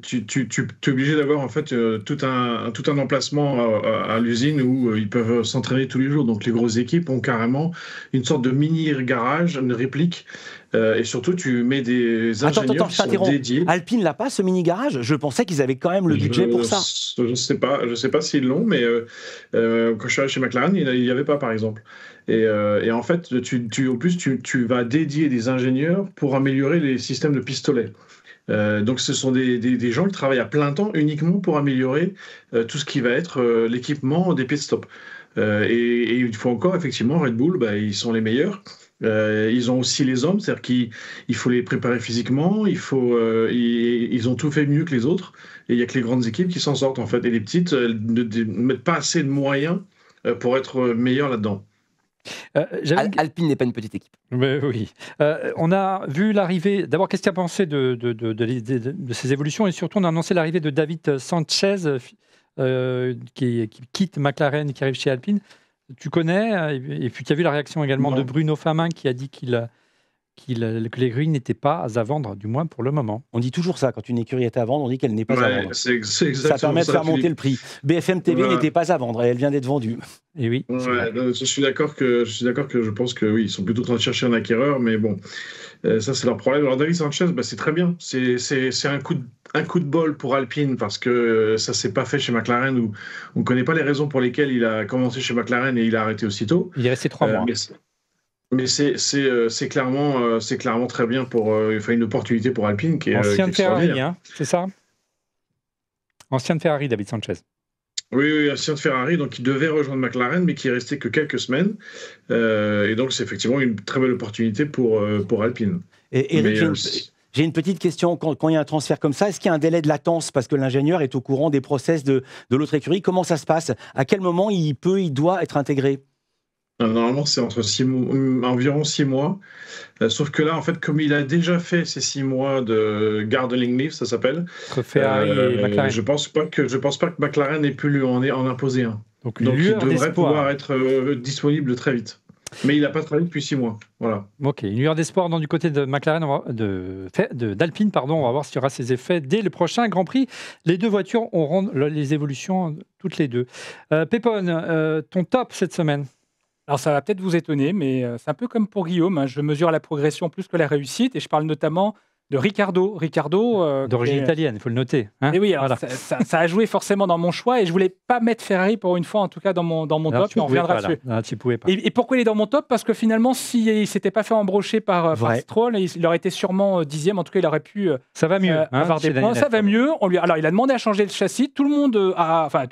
[SPEAKER 3] tu es obligé d'avoir en fait tout un emplacement à l'usine où ils peuvent s'entraîner tous les jours. Donc les grosses équipes ont carrément une sorte de mini garage, une réplique. Et surtout, tu mets des ingénieurs qui sont dédiés.
[SPEAKER 2] Alpine l'a pas, ce mini garage? Je pensais qu'ils avaient quand même le budget pour ça.
[SPEAKER 3] Je sais pas s'ils l'ont, mais quand je suis allé chez McLaren, il n'y avait pas, par exemple. Et en fait, en plus, tu vas dédier des ingénieurs pour améliorer les systèmes de pistolets. Donc ce sont des gens qui travaillent à plein temps uniquement pour améliorer tout ce qui va être l'équipement des pit stops. Et il faut encore, effectivement, Red Bull, ils sont les meilleurs. Ils ont aussi les hommes, c'est-à-dire qu'il faut les préparer physiquement, ils ont tout fait mieux que les autres, et il n'y a que les grandes équipes qui s'en sortent en fait, et les petites ne mettent pas assez de moyens pour être meilleures là-dedans.
[SPEAKER 5] Alpine n'est pas une petite équipe.
[SPEAKER 1] Mais oui. On a vu l'arrivée. D'abord, qu'est-ce que tu as pensé de ces évolutions? Et surtout, on a annoncé l'arrivée de David Sanchez qui quitte McLaren et qui arrive chez Alpine. Tu connais? Et puis, tu as vu la réaction également de Bruno Famin qui a dit que l'écurie n'était pas à vendre, du moins pour le moment.
[SPEAKER 2] On dit toujours ça, quand une écurie est à vendre, on dit qu'elle n'est pas à vendre.
[SPEAKER 3] Ça
[SPEAKER 2] permet de faire monter le prix. BFM TV n'était pas à vendre et elle vient d'être vendue.
[SPEAKER 1] Et oui.
[SPEAKER 3] Je suis d'accord que je pense que oui, ils sont plutôt en train de chercher un acquéreur, mais bon, ça c'est leur problème. Alors David Sanchez, c'est très bien. C'est un coup de bol pour Alpine parce que ça s'est pas fait chez McLaren où on ne connaît pas les raisons pour lesquelles il a commencé chez McLaren et il a arrêté aussitôt.
[SPEAKER 1] Il est resté 3 mois.
[SPEAKER 3] Mais c'est clairement très bien pour une opportunité pour Alpine qui est
[SPEAKER 1] ancien de Ferrari, c'est ça? Ancien de Ferrari, David Sanchez.
[SPEAKER 3] Oui, ancien de Ferrari, donc il devait rejoindre McLaren, mais qui est resté que quelques semaines. Et donc c'est effectivement une très belle opportunité pour Alpine.
[SPEAKER 2] Et Eric, j'ai une petite question. Quand il y a un transfert comme ça, est-ce qu'il y a un délai de latence parce que l'ingénieur est au courant des process de l'autre écurie? Comment ça se passe? À quel moment il doit être intégré?
[SPEAKER 3] Normalement, c'est environ 6 mois. Sauf que là, en fait, comme il a déjà fait ces 6 mois de gardening leave, ça s'appelle.
[SPEAKER 1] Entre Ferrari et McLaren.
[SPEAKER 3] Je pense pas que McLaren ait pu lui en imposer un. Donc il devrait pouvoir être disponible très vite. Mais il n'a pas travaillé depuis 6 mois. Voilà.
[SPEAKER 1] Ok, une lueur d'espoir du côté de McLaren, d'Alpine, pardon. On va voir s'il y aura ses effets dès le prochain Grand Prix. Les deux voitures auront les évolutions toutes les deux. Pépone, ton top cette semaine?
[SPEAKER 7] Alors ça va peut-être vous étonner, mais c'est un peu comme pour Guillaume. Hein. Je mesure la progression plus que la réussite, et je parle notamment de Ricciardo.
[SPEAKER 1] D'origine italienne, il faut le noter. Hein,
[SPEAKER 7] et oui, alors,
[SPEAKER 1] voilà.
[SPEAKER 7] ça a joué forcément dans mon choix, et je voulais pas mettre Ferrari pour une fois, en tout cas dans mon top, mais on reviendra dessus.
[SPEAKER 1] Tu pouvais pas.
[SPEAKER 7] Et pourquoi il est dans mon top? Parce que finalement, s'il ne s'était pas fait embrocher par Stroll, il aurait été sûrement 10e. En tout cas, il aurait pu
[SPEAKER 1] ça va mieux,
[SPEAKER 7] avoir des points. Ça va mieux. Alors, il a demandé à changer le châssis. Tout le monde,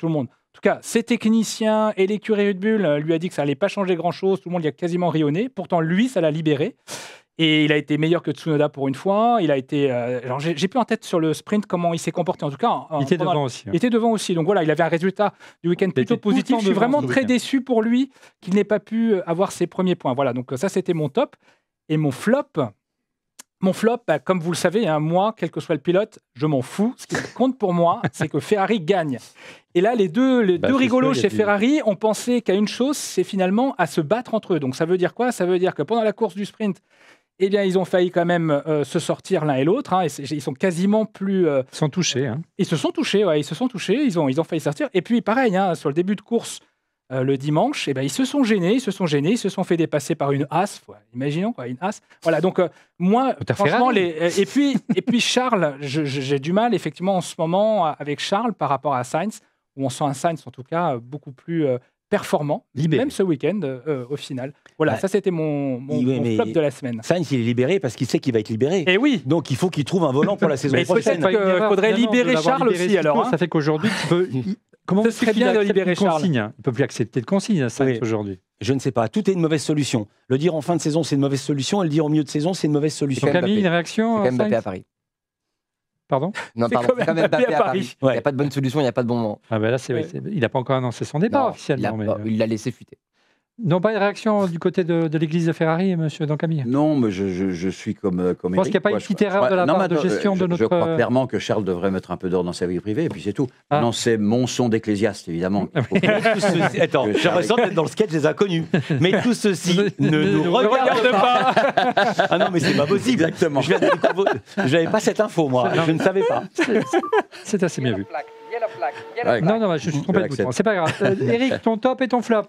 [SPEAKER 7] tout le monde. En tout cas, ses techniciens et l'écurie Red Bull lui a dit que ça allait pas changer grand-chose. Tout le monde y a quasiment rionné. Pourtant, lui, ça l'a libéré. Et il a été meilleur que Tsunoda pour une fois. Il a été. Alors, j'ai plus en tête sur le sprint comment il s'est comporté. En tout cas,
[SPEAKER 1] il était devant aussi.
[SPEAKER 7] Il était devant aussi. Donc voilà, il avait un résultat du week-end plutôt positif. Je suis vraiment très déçu pour lui qu'il n'ait pas pu avoir ses premiers points. Voilà. Donc ça, c'était mon top. Et mon flop. Mon flop, comme vous le savez, hein, moi, quel que soit le pilote, je m'en fous. Ce qui compte pour moi, c'est que Ferrari gagne. Et là, les deux rigolos chez Ferrari ont pensé qu'à une chose, c'est finalement à se battre entre eux. Donc ça veut dire quoi? Ça veut dire que pendant la course du sprint, eh bien, ils ont failli quand même se sortir l'un et l'autre. Hein, ils sont quasiment plus...
[SPEAKER 1] Ils sont touchés. Hein.
[SPEAKER 7] Ils se sont touchés, ouais, ils ont failli sortir. Et puis, pareil, hein, sur le début de course, le dimanche, eh ben, ils se sont gênés, ils se sont fait dépasser par une Haas. Imaginons, quoi, une Haas. Voilà, donc moi, franchement, et puis Charles, j'ai du mal, effectivement, en ce moment, avec Charles, par rapport à Sainz, où on sent un Sainz, en tout cas, beaucoup plus performant, même ce week-end, au final. Voilà, ça, c'était mon flop de la semaine.
[SPEAKER 2] Sainz, il est libéré parce qu'il sait qu'il va être libéré.
[SPEAKER 7] Et oui.
[SPEAKER 2] Donc, il faut qu'il trouve un volant pour la saison prochaine.
[SPEAKER 7] Peut-être qu'il faudrait libérer Charles aussi, alors.
[SPEAKER 1] Ça fait qu'aujourd'hui, tu peux... Comment
[SPEAKER 7] ce serait bien de libérer Charles.
[SPEAKER 1] Il ne peut plus accepter de consigne, Sainz, aujourd'hui.
[SPEAKER 2] Je ne sais pas. Tout est une mauvaise solution. Le dire en fin de saison, c'est une mauvaise solution. Et le dire au milieu de saison, c'est une mauvaise solution.
[SPEAKER 1] Camille, une réaction?
[SPEAKER 5] C'est quand même Mbappé à Paris.
[SPEAKER 1] Pardon?
[SPEAKER 5] Non, pardon. C'est quand même Mbappé à Paris. Il n'y a pas de bonne solution, il n'y a pas de bon moment.
[SPEAKER 1] Ah ben là, c'est vrai. Il n'a pas encore annoncé son départ officiellement.
[SPEAKER 5] Il l'a laissé fuiter.
[SPEAKER 1] Non, pas une réaction du côté de l'église de Ferrari, monsieur Camille?
[SPEAKER 6] Non, mais je suis comme Eric.
[SPEAKER 1] Je pense qu'il n'y a pas une petite erreur de la part de gestion de notre...
[SPEAKER 6] Je crois clairement que Charles devrait mettre un peu d'ordre dans sa vie privée, et puis c'est tout. Non, c'est mon son d'ecclésiaste, évidemment.
[SPEAKER 2] Attends, j'ai l'impression d'être dans le sketch des inconnus. Mais tout ceci ne nous regarde pas. Ah non, mais c'est pas possible.
[SPEAKER 6] Exactement.
[SPEAKER 2] Je n'avais pas cette info, moi. Je ne savais pas.
[SPEAKER 1] C'est assez bien vu. Non, je suis trompé de bout. C'est pas grave. Eric, ton top et ton flop?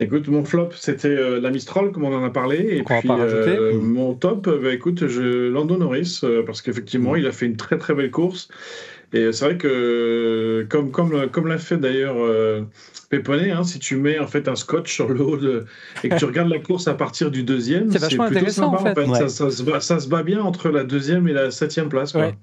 [SPEAKER 3] Écoute, mon flop, c'était la Mistral, comme on en a parlé. Et puis, mon top, écoute, Lando Norris, parce qu'effectivement, il a fait une très très belle course. Et c'est vrai que, comme l'a fait d'ailleurs Péponnet, hein, si tu mets en fait un scotch sur le haut et que tu regardes la course à partir du deuxième,
[SPEAKER 1] c'est vachement intéressant
[SPEAKER 3] sympa,
[SPEAKER 1] en fait.
[SPEAKER 3] Ouais. Ça se bat bien entre la deuxième et la 7e place. Quoi.
[SPEAKER 1] Ouais.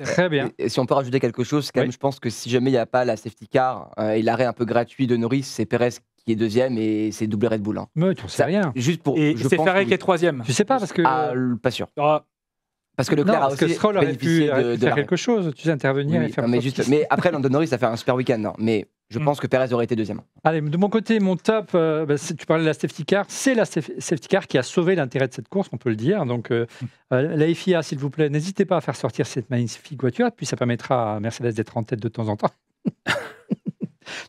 [SPEAKER 1] Très bien.
[SPEAKER 5] Et si on peut rajouter quelque chose, quand même, je pense que si jamais il n'y a pas la safety car et l'arrêt un peu gratuit de Norris, c'est Perez qui est deuxième et c'est double Red Bull. Hein.
[SPEAKER 1] Mais tu ne sais rien.
[SPEAKER 7] Juste pour, et c'est Ferrari qui est troisième.
[SPEAKER 1] Tu sais pas parce que...
[SPEAKER 5] pas sûr. Parce que Leclerc a aussi
[SPEAKER 1] Stroll aurait pu faire quelque chose, tu sais, intervenir et faire
[SPEAKER 5] mais après, Lando Norris a fait un super week-end. Non. Mais je pense que Perez aurait été deuxième.
[SPEAKER 1] Allez, de mon côté, mon top, tu parlais de la safety car, c'est la safety car qui a sauvé l'intérêt de cette course, on peut le dire. Donc, la FIA, s'il vous plaît, n'hésitez pas à faire sortir cette magnifique voiture, puis ça permettra à Mercedes d'être en tête de temps en temps.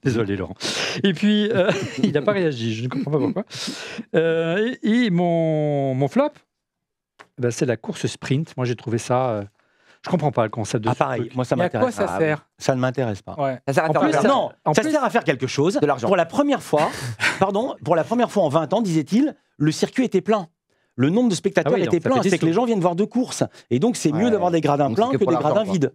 [SPEAKER 1] Désolé, Laurent. Et puis, il n'a pas réagi, je ne comprends pas pourquoi. Et mon flop, c'est la course sprint. Moi, j'ai trouvé ça... je ne comprends pas le concept de
[SPEAKER 2] pareil,
[SPEAKER 1] truc.
[SPEAKER 2] moi, ça m'intéresse.
[SPEAKER 7] À quoi ça sert?
[SPEAKER 2] Ça ne m'intéresse pas.
[SPEAKER 7] Ouais.
[SPEAKER 5] Ça sert à faire
[SPEAKER 2] ça sert à faire quelque chose.
[SPEAKER 5] De l'argent.
[SPEAKER 2] Pour la première fois en 20 ans, disait-il, le circuit était plein. Le nombre de spectateurs était plein. C'est que les gens viennent voir deux courses. Et donc, c'est mieux d'avoir des gradins pleins que des gradins vides.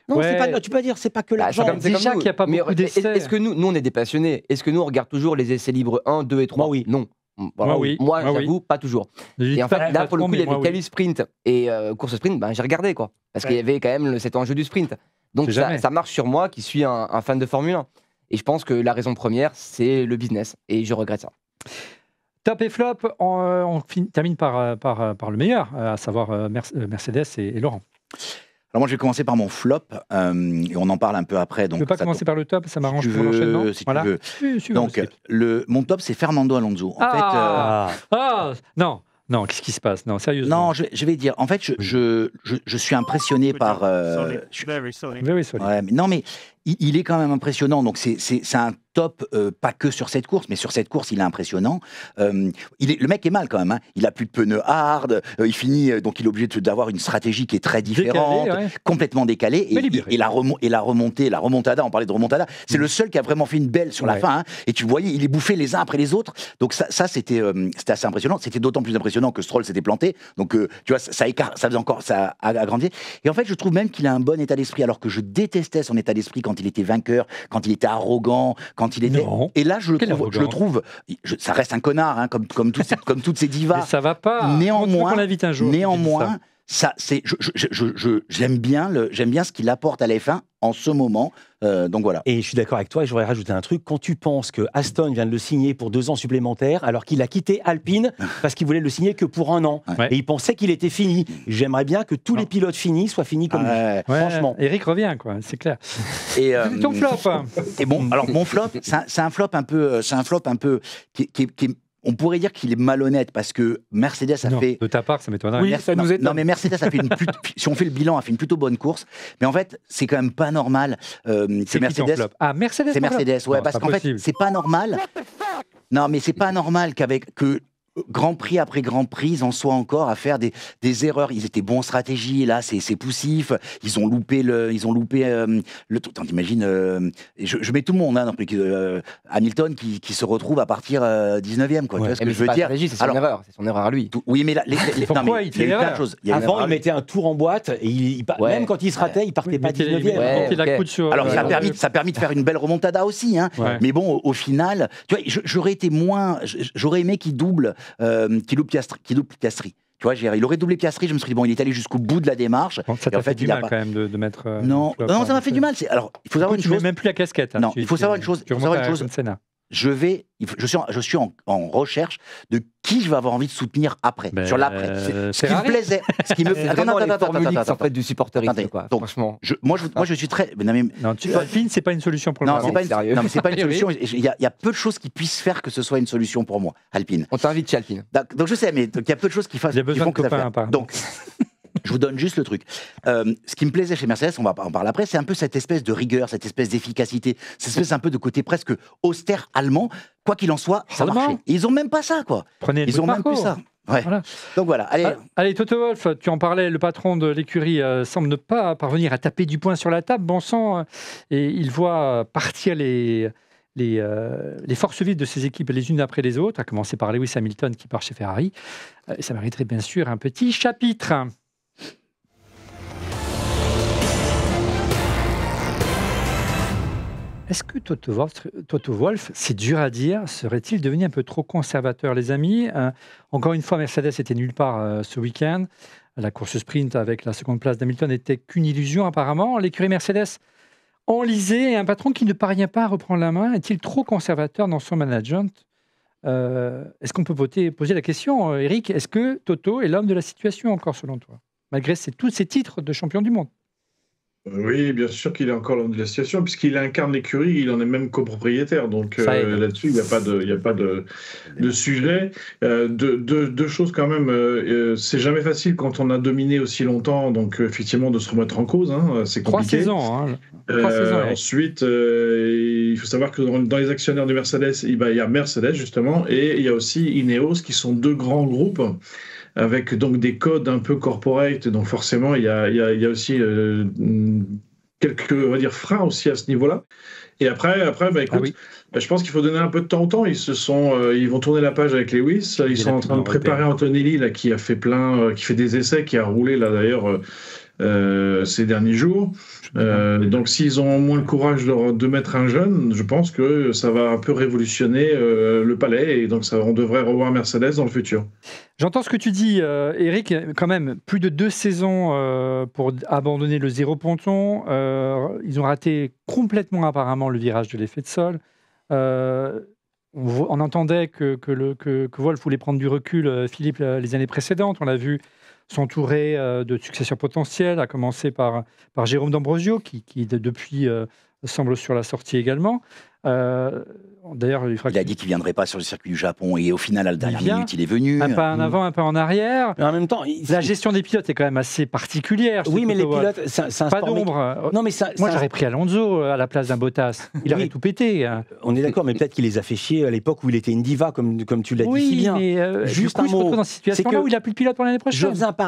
[SPEAKER 2] Non, tu peux pas dire, c'est pas que l'argent.
[SPEAKER 1] Déjà qu'il n'y a pas beaucoup d'essais.
[SPEAKER 5] Est-ce que nous, on est des passionnés? Est-ce que nous, on regarde toujours les essais libres 1, 2 et 3?
[SPEAKER 2] Moi, oui.
[SPEAKER 5] Non. Moi, j'avoue, pas toujours. Et en fait, là, pour le coup, il y avait quali sprint et course sprint, j'ai regardé, quoi. Parce qu'il y avait quand même cet enjeu du sprint. Donc, ça marche sur moi, qui suis un fan de Formule 1. Et je pense que la raison première, c'est le business. Et je regrette ça.
[SPEAKER 1] Top et flop, on termine par le meilleur, à savoir Mercedes et Laurent.
[SPEAKER 4] Alors moi, je vais commencer par mon flop, et on en parle un peu après. Donc,
[SPEAKER 1] tu ne veux pas commencer par le top, ça m'arrange pour l'enchaînement.
[SPEAKER 4] Si tu veux. Donc, mon top, c'est Fernando Alonso.
[SPEAKER 1] Non, qu'est-ce qui se passe? Non, sérieusement.
[SPEAKER 4] Non, je vais dire. En fait, je suis impressionné par...
[SPEAKER 1] Very sorry.
[SPEAKER 4] non, mais il est quand même impressionnant. Donc c'est un top, pas que sur cette course, mais sur cette course, il est impressionnant. Le mec est mal quand même. Hein. Il a plus de pneus hard. Il finit, donc il est obligé d'avoir une stratégie qui est très différente, complètement décalée. Et la remontée, la remontada, on parlait de remontada, c'est le seul qui a vraiment fait une belle sur la fin. Hein. Et tu voyais, il est bouffé les uns après les autres. Donc ça c'était assez impressionnant. C'était d'autant plus impressionnant que Stroll s'était planté. Donc tu vois, ça faisait encore, ça agrandit. Et en fait, je trouve même qu'il a un bon état d'esprit, alors que je détestais son état d'esprit quand il était vainqueur, quand il était arrogant, quand il était. Non. Et là, je le trouve, ça reste un connard, hein, comme toutes ces divas.
[SPEAKER 1] Mais ça va pas.
[SPEAKER 4] Néanmoins,
[SPEAKER 1] un jour,
[SPEAKER 4] j'aime bien ce qu'il apporte à la F1 en ce moment. Donc voilà.
[SPEAKER 2] Et je suis d'accord avec toi, et j'aurais rajouté un truc. Quand tu penses que Aston vient de le signer pour 2 ans supplémentaires, alors qu'il a quitté Alpine parce qu'il voulait le signer que pour 1 an, et il pensait qu'il était fini. J'aimerais bien que tous les pilotes finis soient finis comme lui. Franchement.
[SPEAKER 1] Eric revient, quoi, c'est clair.
[SPEAKER 4] Et
[SPEAKER 1] ton flop.
[SPEAKER 4] Et bon, alors mon flop, c'est un flop un peu, qui on pourrait dire qu'il est malhonnête parce que Mercedes a fait.
[SPEAKER 1] De ta part, ça m'étonnerait.
[SPEAKER 7] Oui, ça nous étonne.
[SPEAKER 4] Non, mais Mercedes a fait si on fait le bilan, a fait une plutôt bonne course. Mais en fait, c'est quand même pas normal.
[SPEAKER 1] C'est Mercedes.
[SPEAKER 4] Mercedes. C'est Mercedes, ouais, parce qu'en fait, c'est pas normal. Non, mais c'est pas normal que Grand Prix après Grand Prix, ils en soient encore à faire des erreurs. Ils étaient bons en stratégie, là, c'est poussif. Ils ont loupé le truc. T'imagines, je mets tout le monde, hein, Hamilton qui se retrouve à partir 19e, quoi. Tu vois ce que je veux dire?
[SPEAKER 5] C'est son erreur, à lui.
[SPEAKER 4] Oui, mais là,
[SPEAKER 1] pourquoi il fait
[SPEAKER 4] plein de choses.
[SPEAKER 2] Avant, il mettait un tour en boîte et même quand il se ratait, il partait pas 19e.
[SPEAKER 4] Alors, ça a permis de faire une belle remontada aussi, hein. Mais bon, au final, tu vois, j'aurais aimé qu'il double. Qui loupe Piastri. Tu vois, il aurait doublé Piastri, je me suis dit, bon, il est allé jusqu'au bout de la démarche.
[SPEAKER 1] Bon, ça t'a fait du mal quand même de mettre.
[SPEAKER 4] Non, ça m'a fait du mal. Alors, il faut savoir une chose.
[SPEAKER 1] Tu mets même plus la casquette.
[SPEAKER 4] Non, il faut savoir une chose. Je suis en recherche de qui je vais avoir envie de soutenir après, sur l'après. Ce qui me plaisait. Ce qui me fait.
[SPEAKER 5] Attends, du supporterisme, quoi.
[SPEAKER 4] Donc,
[SPEAKER 5] franchement.
[SPEAKER 4] Moi, je suis très.
[SPEAKER 1] Non, Alpine, c'est pas une solution pour le moment.
[SPEAKER 4] Non, mais c'est pas une solution. Il y a peu de choses qui puissent faire que ce soit une solution pour moi, Alpine.
[SPEAKER 5] On t'invite chez Alpine.
[SPEAKER 4] Donc je sais, mais il y a peu de choses qui font que ça fait. Donc. Je vous donne juste le truc. Ce qui me plaisait chez Mercedes, on va en parler après, c'est un peu cette espèce de rigueur, cette espèce d'efficacité, cette espèce un peu de côté presque austère allemand. Quoi qu'il en soit, ça marchait. Et ils ont même pas ça, quoi. Ils ont même plus ça. Ouais. Voilà. Donc voilà.
[SPEAKER 1] Allez, Toto Wolff, tu en parlais, le patron de l'écurie semble ne pas parvenir à taper du poing sur la table, bon sang, et il voit partir les forces vives de ces équipes les unes après les autres, à commencer par Lewis Hamilton qui part chez Ferrari. Ça mériterait bien sûr un petit chapitre. Est-ce que Toto Wolff, c'est dur à dire, serait-il devenu un peu trop conservateur, les amis? Encore une fois, Mercedes était nulle part ce week-end. La course sprint avec la seconde place d'Hamilton n'était qu'une illusion apparemment. L'écurie Mercedes enlisée, un patron qui ne parvient pas à reprendre la main, est-il trop conservateur dans son management? Est-ce qu'on peut poser la question, Eric, est-ce que Toto est l'homme de la situation encore selon toi, malgré tous ses titres de champion du monde?
[SPEAKER 3] Oui, bien sûr qu'il est encore l'homme de la situation, puisqu'il incarne l'écurie, il en est même copropriétaire. Donc là-dessus, il n'y a pas de sujet. Deux choses quand même. C'est jamais facile quand on a dominé aussi longtemps, donc effectivement de se remettre en cause. Hein, c'est compliqué.
[SPEAKER 1] 3 saisons.
[SPEAKER 3] Ensuite, il faut savoir que dans les actionnaires de Mercedes, il y a Mercedes justement, et il y a aussi Ineos, qui sont 2 grands groupes, avec donc des codes un peu corporate, donc forcément il y a aussi quelques, on va dire, freins aussi à ce niveau-là. Et après, écoute, je pense qu'il faut donner un peu de temps au temps. Ils vont tourner la page avec Lewis. Ils sont en train de préparer Antonelli là, qui a fait qui fait des essais, qui a roulé là d'ailleurs ces derniers jours. Donc s'ils ont au moins le courage de mettre un jeune, je pense que ça va un peu révolutionner le palais, et donc on devrait revoir Mercedes dans le futur.
[SPEAKER 1] J'entends ce que tu dis, Eric, quand même, plus de 2 saisons pour abandonner le zéro ponton. Ils ont raté complètement apparemment le virage de l'effet de sol. On entendait que Wolff voulait prendre du recul, Philippe, les années précédentes. On l'a vu s'entourer de successeurs potentiels, à commencer par Jérôme D'Ambrosio, qui depuis semble sur la sortie également.
[SPEAKER 4] D'ailleurs, il a dit qu'il ne viendrait pas sur le circuit du Japon et au final, à la dernière minute, il est venu.
[SPEAKER 1] Un pas en avant, un pas en arrière.
[SPEAKER 2] Mais en même temps,
[SPEAKER 1] la gestion des pilotes est quand même assez particulière.
[SPEAKER 2] Oui, mais les pilotes, c'est un
[SPEAKER 1] pas d'ombre.
[SPEAKER 2] Non, mais
[SPEAKER 1] moi, j'aurais pris Alonso à la place d'un Bottas. Il aurait tout pété.
[SPEAKER 2] On est d'accord, mais peut-être qu'il les a fait chier à l'époque où il était une diva, comme tu l'as dit si bien.
[SPEAKER 1] Oui, mais
[SPEAKER 2] juste un mot.
[SPEAKER 1] Dans cette situation-là où il n'a plus de pilote pour l'année prochaine.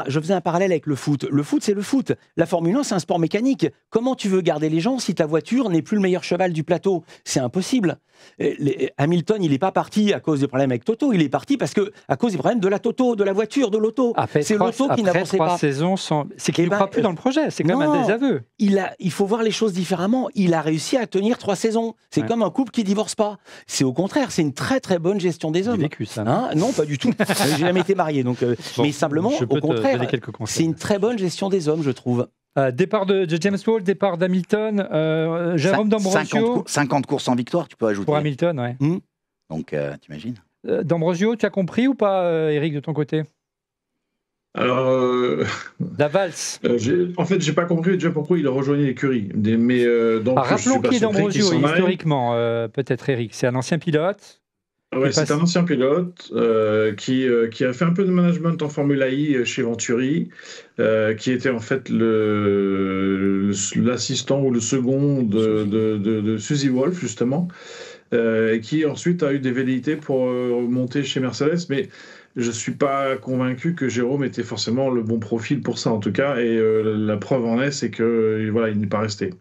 [SPEAKER 2] Je faisais un parallèle avec le foot. Le foot, c'est le foot. La Formule 1, c'est un sport mécanique. Comment tu veux garder les gens si ta voiture n'est plus le meilleur cheval du plateau? C'est impossible. Hamilton, il n'est pas parti à cause des problèmes avec Toto, il est parti à cause des problèmes de la Toto, de la voiture, de l'auto. C'est l'auto qui n'avançait pas.
[SPEAKER 1] C'est qu'il ne croit plus dans le projet, c'est quand même un désaveu.
[SPEAKER 2] Il faut voir les choses différemment. Il a réussi à tenir 3 saisons. C'est comme un couple qui ne divorce pas. C'est au contraire, c'est une très très bonne gestion des hommes.
[SPEAKER 1] J'ai vécu ça.
[SPEAKER 2] Non, pas du tout. J'ai jamais été marié, donc. Mais simplement, au contraire, c'est une très bonne gestion des hommes, je trouve.
[SPEAKER 1] Départ de James Wall, départ d'Hamilton, Jérôme D'Ambrosio.
[SPEAKER 4] 50 courses en victoire, tu peux ajouter.
[SPEAKER 1] Pour Hamilton, ouais.
[SPEAKER 4] Donc, t'imagines.
[SPEAKER 1] D'Ambrosio, tu as compris ou pas, Eric, de ton côté?
[SPEAKER 3] Alors,
[SPEAKER 1] la valse.
[SPEAKER 3] En fait, j'ai pas compris déjà pourquoi il a rejoint l'écurie. Mais donc,
[SPEAKER 1] rappelons qui est D'Ambrosio historiquement, peut-être Eric. C'est un ancien pilote.
[SPEAKER 3] Ouais, c'est un ancien pilote qui a fait un peu de management en Formule I chez Venturi, qui était en fait l'assistant ou le second de Suzy Wolff, justement, et qui ensuite a eu des velléités pour monter chez Mercedes, mais je ne suis pas convaincu que Jérôme était forcément le bon profil pour ça, en tout cas, et la preuve en est, c'est qu'il n'est pas resté.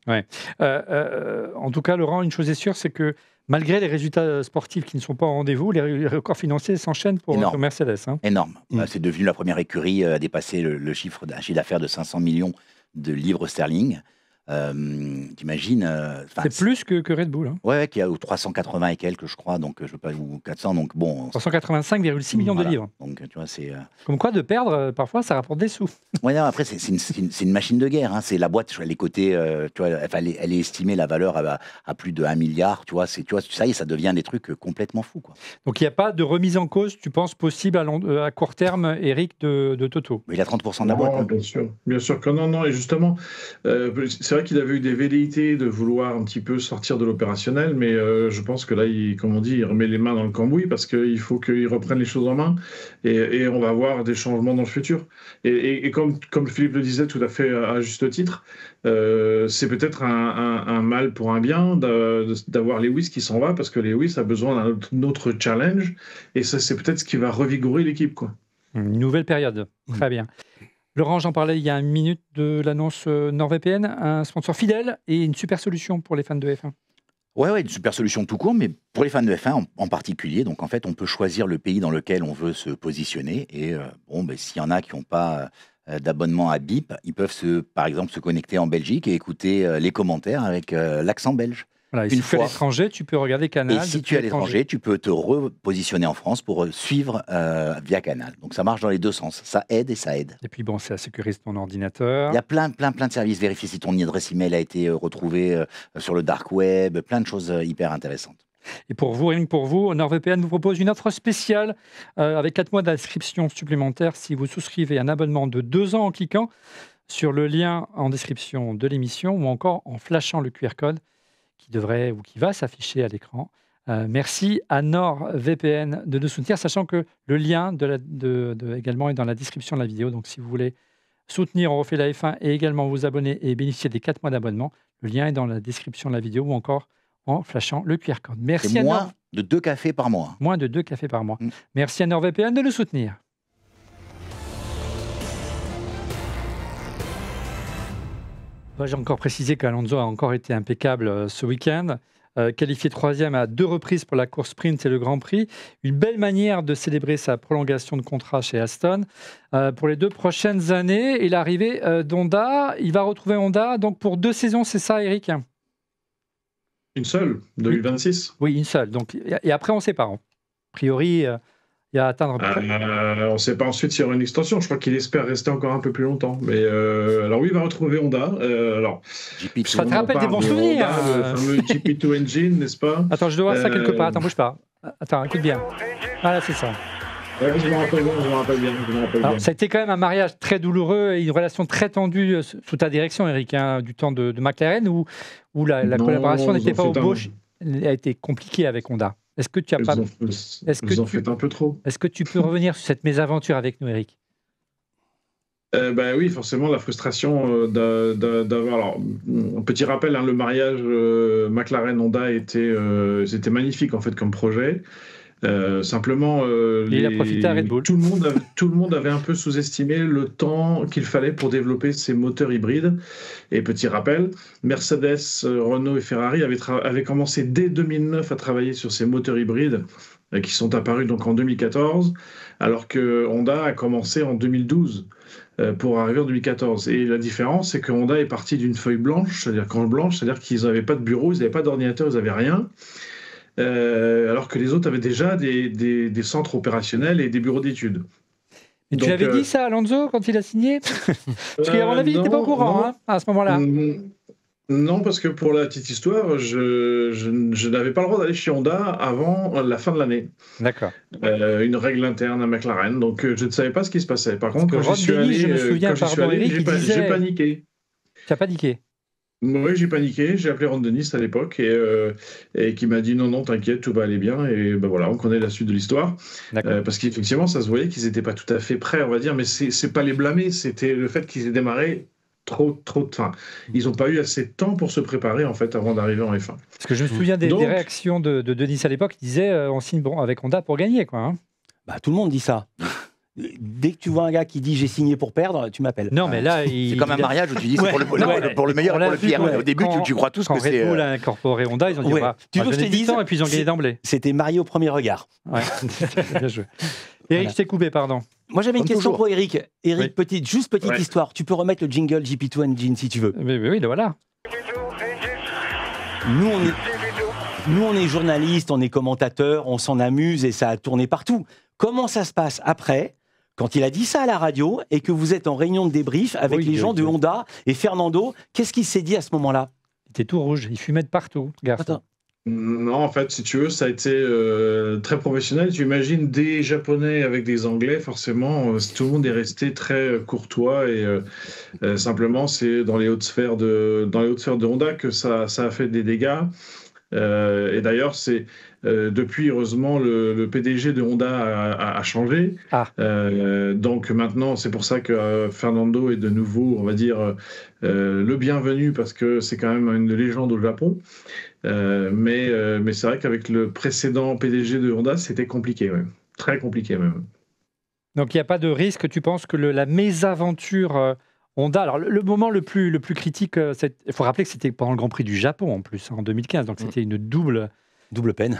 [SPEAKER 1] Ouais. En tout cas, Laurent, une chose est sûre, c'est que malgré les résultats sportifs qui ne sont pas au rendez-vous, les records financiers s'enchaînent pour Mercedes.
[SPEAKER 4] Énorme. C'est devenu la première écurie à dépasser le chiffre d'affaires de 500 millions de livres sterling. T'imagines
[SPEAKER 1] c'est plus que Red Bull.
[SPEAKER 4] Ouais, qui a 380 et quelques, je crois, donc je veux pas ou 400, donc bon.
[SPEAKER 1] 385,6 millions de livres.
[SPEAKER 4] Donc tu vois, c'est.
[SPEAKER 1] Comme quoi, de perdre, parfois, ça rapporte des sous.
[SPEAKER 4] Ouais, non, après c'est une machine de guerre. C'est la boîte, elle est cotée, tu vois, elle est estimée la valeur à plus de 1 milliard. Tu vois, ça y est, ça devient des trucs complètement fous, quoi.
[SPEAKER 1] Donc il n'y a pas de remise en cause, tu penses possible à court terme, Eric, de Toto.
[SPEAKER 4] Mais il a 30% de la boîte.
[SPEAKER 3] Bien sûr que non, et justement, c'est vrai qu'il avait eu des velléités de vouloir un petit peu sortir de l'opérationnel, mais je pense que là, il remet les mains dans le cambouis parce qu'il faut qu'il reprenne les choses en main et on va voir des changements dans le futur. Et comme Philippe le disait tout à fait à juste titre, c'est peut-être un mal pour un bien d'avoir Lewis qui s'en va parce que Lewis a besoin d'un autre challenge et ça, c'est peut-être ce qui va revigorer l'équipe, quoi.
[SPEAKER 1] Une nouvelle période. Très bien. Laurent, j'en parlais il y a une minute de l'annonce NordVPN, un sponsor fidèle et une super solution pour les fans de F1.
[SPEAKER 4] Ouais, une super solution tout court, mais pour les fans de F1 en particulier. Donc en fait, on peut choisir le pays dans lequel on veut se positionner. Et s'il y en a qui n'ont pas d'abonnement à BIP, ils peuvent par exemple se connecter en Belgique et écouter les commentaires avec l'accent belge.
[SPEAKER 1] Voilà, si tu es à l'étranger, tu peux regarder Canal.
[SPEAKER 4] Et si tu es à l'étranger, tu peux te repositionner en France pour suivre via Canal. Donc ça marche dans les deux sens. Ça aide et ça aide.
[SPEAKER 1] Et puis bon, ça sécurise ton ordinateur.
[SPEAKER 4] Il y a plein de services. Vérifier si ton adresse email a été retrouvée sur le dark web. Plein de choses hyper intéressantes.
[SPEAKER 1] Et pour vous, rien que pour vous, NordVPN vous propose une offre spéciale avec 4 mois d'inscription supplémentaire si vous souscrivez un abonnement de 2 ans en cliquant sur le lien en description de l'émission ou encore en flashant le QR code qui va s'afficher à l'écran. Merci à NordVPN de nous soutenir, sachant que le lien également est dans la description de la vidéo. Donc, si vous voulez soutenir On refait la F1 et également vous abonner et bénéficier des 4 mois d'abonnement, le lien est dans la description de la vidéo ou encore en flashant le QR code. Merci à
[SPEAKER 4] moins de 2 cafés par mois.
[SPEAKER 1] Moins de 2 cafés par mois. Merci à NordVPN de nous soutenir. J'ai encore précisé qu'Alonso a encore été impeccable ce week-end. Qualifié 3e à 2 reprises pour la course sprint et le Grand Prix. Une belle manière de célébrer sa prolongation de contrat chez Aston. Pour les 2 prochaines années et l'arrivée d'Honda, il va retrouver Honda donc pour 2 saisons, c'est ça, Eric?
[SPEAKER 3] Une seule, 2026.
[SPEAKER 1] Oui, une seule. Donc, et après, on sépare. A priori, il y a à atteindre.
[SPEAKER 3] On ne sait pas ensuite s'il y aura une extension. Je crois qu'il espère rester encore un peu plus longtemps. Mais alors oui, il va retrouver Honda.
[SPEAKER 1] Ça te rappelle des bons souvenirs.
[SPEAKER 3] Le fameux GP2 Engine, n'est-ce pas?
[SPEAKER 1] Attends, je dois voir ça quelque part. Attends, bouge pas. Attends, écoute bien. Voilà, c'est ça.
[SPEAKER 3] Ouais, je me rappelle bien.
[SPEAKER 1] Alors, ça a été quand même un mariage très douloureux et une relation très tendue sous ta direction, Eric, du temps de McLaren, où la collaboration n'était pas au beau. a été compliquée avec Honda. Est-ce que tu as pas...
[SPEAKER 3] Vous en faites un peu trop.
[SPEAKER 1] Est-ce que tu peux revenir sur cette mésaventure avec nous, Eric?
[SPEAKER 3] Oui, forcément, la frustration d'avoir... Alors, un petit rappel, le mariage McLaren-Honda c'était magnifique, en fait, comme projet. Simplement,
[SPEAKER 1] il a profité à Red Bull.
[SPEAKER 3] Tout le monde avait un peu sous-estimé le temps qu'il fallait pour développer ces moteurs hybrides. Et petit rappel, Mercedes, Renault et Ferrari avaient commencé dès 2009 à travailler sur ces moteurs hybrides qui sont apparus donc en 2014, alors que Honda a commencé en 2012 pour arriver en 2014. Et la différence, c'est que Honda est parti d'une feuille blanche, c'est-à-dire qu'ils n'avaient pas de bureau, ils n'avaient pas d'ordinateur, ils n'avaient rien. Alors que les autres avaient déjà des centres opérationnels et des bureaux d'études.
[SPEAKER 1] Et tu l'avais dit ça à Alonso quand il a signé? Parce qu'à mon avis, il n'était pas au courant à ce moment-là.
[SPEAKER 3] Non, parce que pour la petite histoire, je n'avais pas le droit d'aller chez Honda avant la fin de l'année.
[SPEAKER 1] D'accord.
[SPEAKER 3] Une règle interne à McLaren, donc je ne savais pas ce qui se passait. Par contre, quand j'y suis allé, j'ai paniqué.
[SPEAKER 1] Tu as paniqué?
[SPEAKER 3] Oui, j'ai paniqué, j'ai appelé Ron Dennis à l'époque et qui m'a dit non, t'inquiète, tout va aller bien. Et ben voilà, on connaît la suite de l'histoire. Parce qu'effectivement, ça se voyait qu'ils n'étaient pas tout à fait prêts, on va dire, mais c'est pas les blâmer, c'était le fait qu'ils aient démarré trop de temps. Ils n'ont pas eu assez de temps pour se préparer en fait avant d'arriver en F1.
[SPEAKER 1] Parce que je me souviens des réactions de Dennis à l'époque, il disait on signe avec Honda pour gagner, quoi. Hein.
[SPEAKER 2] Bah, tout le monde dit ça. Dès que tu vois un gars qui dit j'ai signé pour perdre, tu m'appelles.
[SPEAKER 1] Non, mais là,
[SPEAKER 4] c'est comme un mariage où tu dis c'est pour le meilleur et pour le pire. Au début, tu crois tous que c'est.
[SPEAKER 1] Quand Red Bull a incorporé Honda, ils ont dit
[SPEAKER 2] tu veux que je te dise,
[SPEAKER 1] et puis ils ont gagné d'emblée.
[SPEAKER 2] C'était marié au premier regard.
[SPEAKER 1] Ouais. Bien joué. Eric, je t'ai coupé, pardon.
[SPEAKER 2] Moi, j'avais une question pour Eric. Eric, petite histoire. Tu peux remettre le jingle GP2 Engine si tu veux.
[SPEAKER 1] Mais oui, voilà.
[SPEAKER 2] Nous, on est journalistes, on est commentateurs, on s'en amuse et ça a tourné partout. Comment ça se passe après, quand il a dit ça à la radio et que vous êtes en réunion de débrief avec les gens de Honda et Fernando, qu'est-ce qu'il s'est dit à ce moment-là? Il
[SPEAKER 1] était tout rouge, il fumait de partout, garçon.
[SPEAKER 2] Attends.
[SPEAKER 3] Non, en fait, si tu veux, ça a été très professionnel. Tu imagines des Japonais avec des Anglais, forcément, tout le monde est resté très courtois et simplement, c'est dans les hautes sphères de Honda que ça a fait des dégâts. Et d'ailleurs, c'est depuis, heureusement, le PDG de Honda a changé. Donc maintenant, c'est pour ça que Fernando est de nouveau, on va dire, le bienvenu, parce que c'est quand même une légende au Japon. Mais c'est vrai qu'avec le précédent PDG de Honda, c'était compliqué, ouais. Très compliqué même.
[SPEAKER 1] Donc il n'y a pas de risque, tu penses que la mésaventure Honda, alors le moment le plus critique, il faut rappeler que c'était pendant le Grand Prix du Japon en plus, en 2015, donc c'était une double peine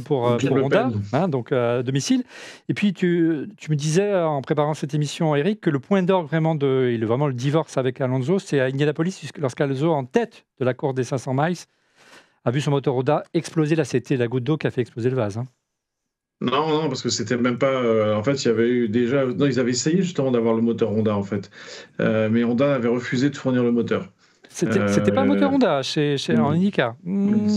[SPEAKER 1] pour Honda, hein, donc à domicile. Et puis tu me disais en préparant cette émission, Eric, que le point d'orgue vraiment le divorce avec Alonso, c'est à Indianapolis, lorsqu'Alonso, en tête de la course des 500 miles, a vu son moteur Honda exploser. Là, c'était la goutte d'eau qui a fait exploser le vase. Hein.
[SPEAKER 3] Non, parce que c'était même pas. En fait, il y avait eu déjà. Non, ils avaient essayé justement d'avoir le moteur Honda, en fait. Mais Honda avait refusé de fournir le moteur.
[SPEAKER 1] C'était pas un moteur Honda en IndyCar.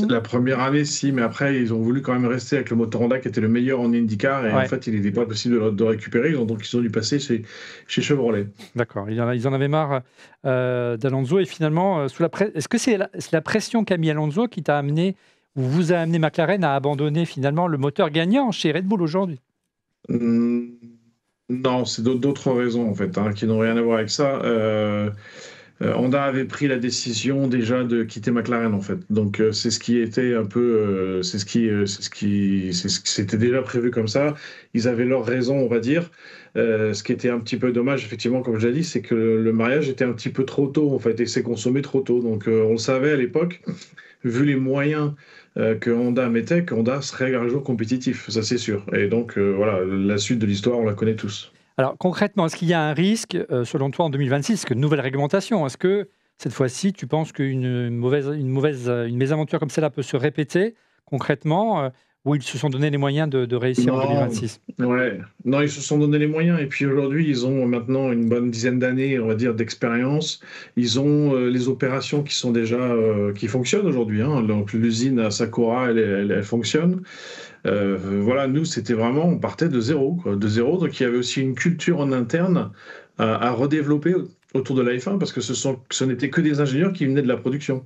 [SPEAKER 3] La première année, si, mais après, ils ont voulu quand même rester avec le moteur Honda qui était le meilleur en IndyCar. Et en fait, il n'était pas possible de récupérer. Donc, ils ont dû passer chez Chevrolet.
[SPEAKER 1] D'accord. Ils en avaient marre d'Alonso. Et finalement, est-ce que c'est la pression qu'a mis Alonso qui t'a amené, ou vous a amené McLaren à abandonner finalement le moteur gagnant chez Red Bull aujourd'hui?
[SPEAKER 3] Non, c'est d'autres raisons, en fait, qui n'ont rien à voir avec ça. Honda avait pris la décision déjà de quitter McLaren, en fait. Donc c'est ce qui était un peu, c'était déjà prévu comme ça. Ils avaient leur raison, on va dire. Ce qui était un petit peu dommage, effectivement, comme je l'ai dit, c'est que le mariage était un petit peu trop tôt, en fait, et s'est consommé trop tôt. Donc on le savait à l'époque, vu les moyens que Honda mettait, que Honda serait un jour compétitif, ça c'est sûr. Et donc voilà, la suite de l'histoire, on la connaît tous.
[SPEAKER 1] Alors concrètement, est-ce qu'il y a un risque, selon toi, en 2026, est-ce que nouvelle réglementation, est-ce que cette fois-ci, tu penses qu'une mésaventure comme celle-là peut se répéter concrètement, où ils se sont donné les moyens de réussir en 2026?
[SPEAKER 3] Ouais. Non, ils se sont donné les moyens. Et puis aujourd'hui, ils ont maintenant une bonne dizaine d'années, on va dire, d'expérience. Ils ont les opérations qui sont déjà qui fonctionnent aujourd'hui. Hein. Donc l'usine à Sakura, elle fonctionne. Voilà, nous, c'était vraiment, on partait de zéro, quoi, donc il y avait aussi une culture en interne à redévelopper autour de la F1, parce que ce n'étaient que des ingénieurs qui venaient de la production.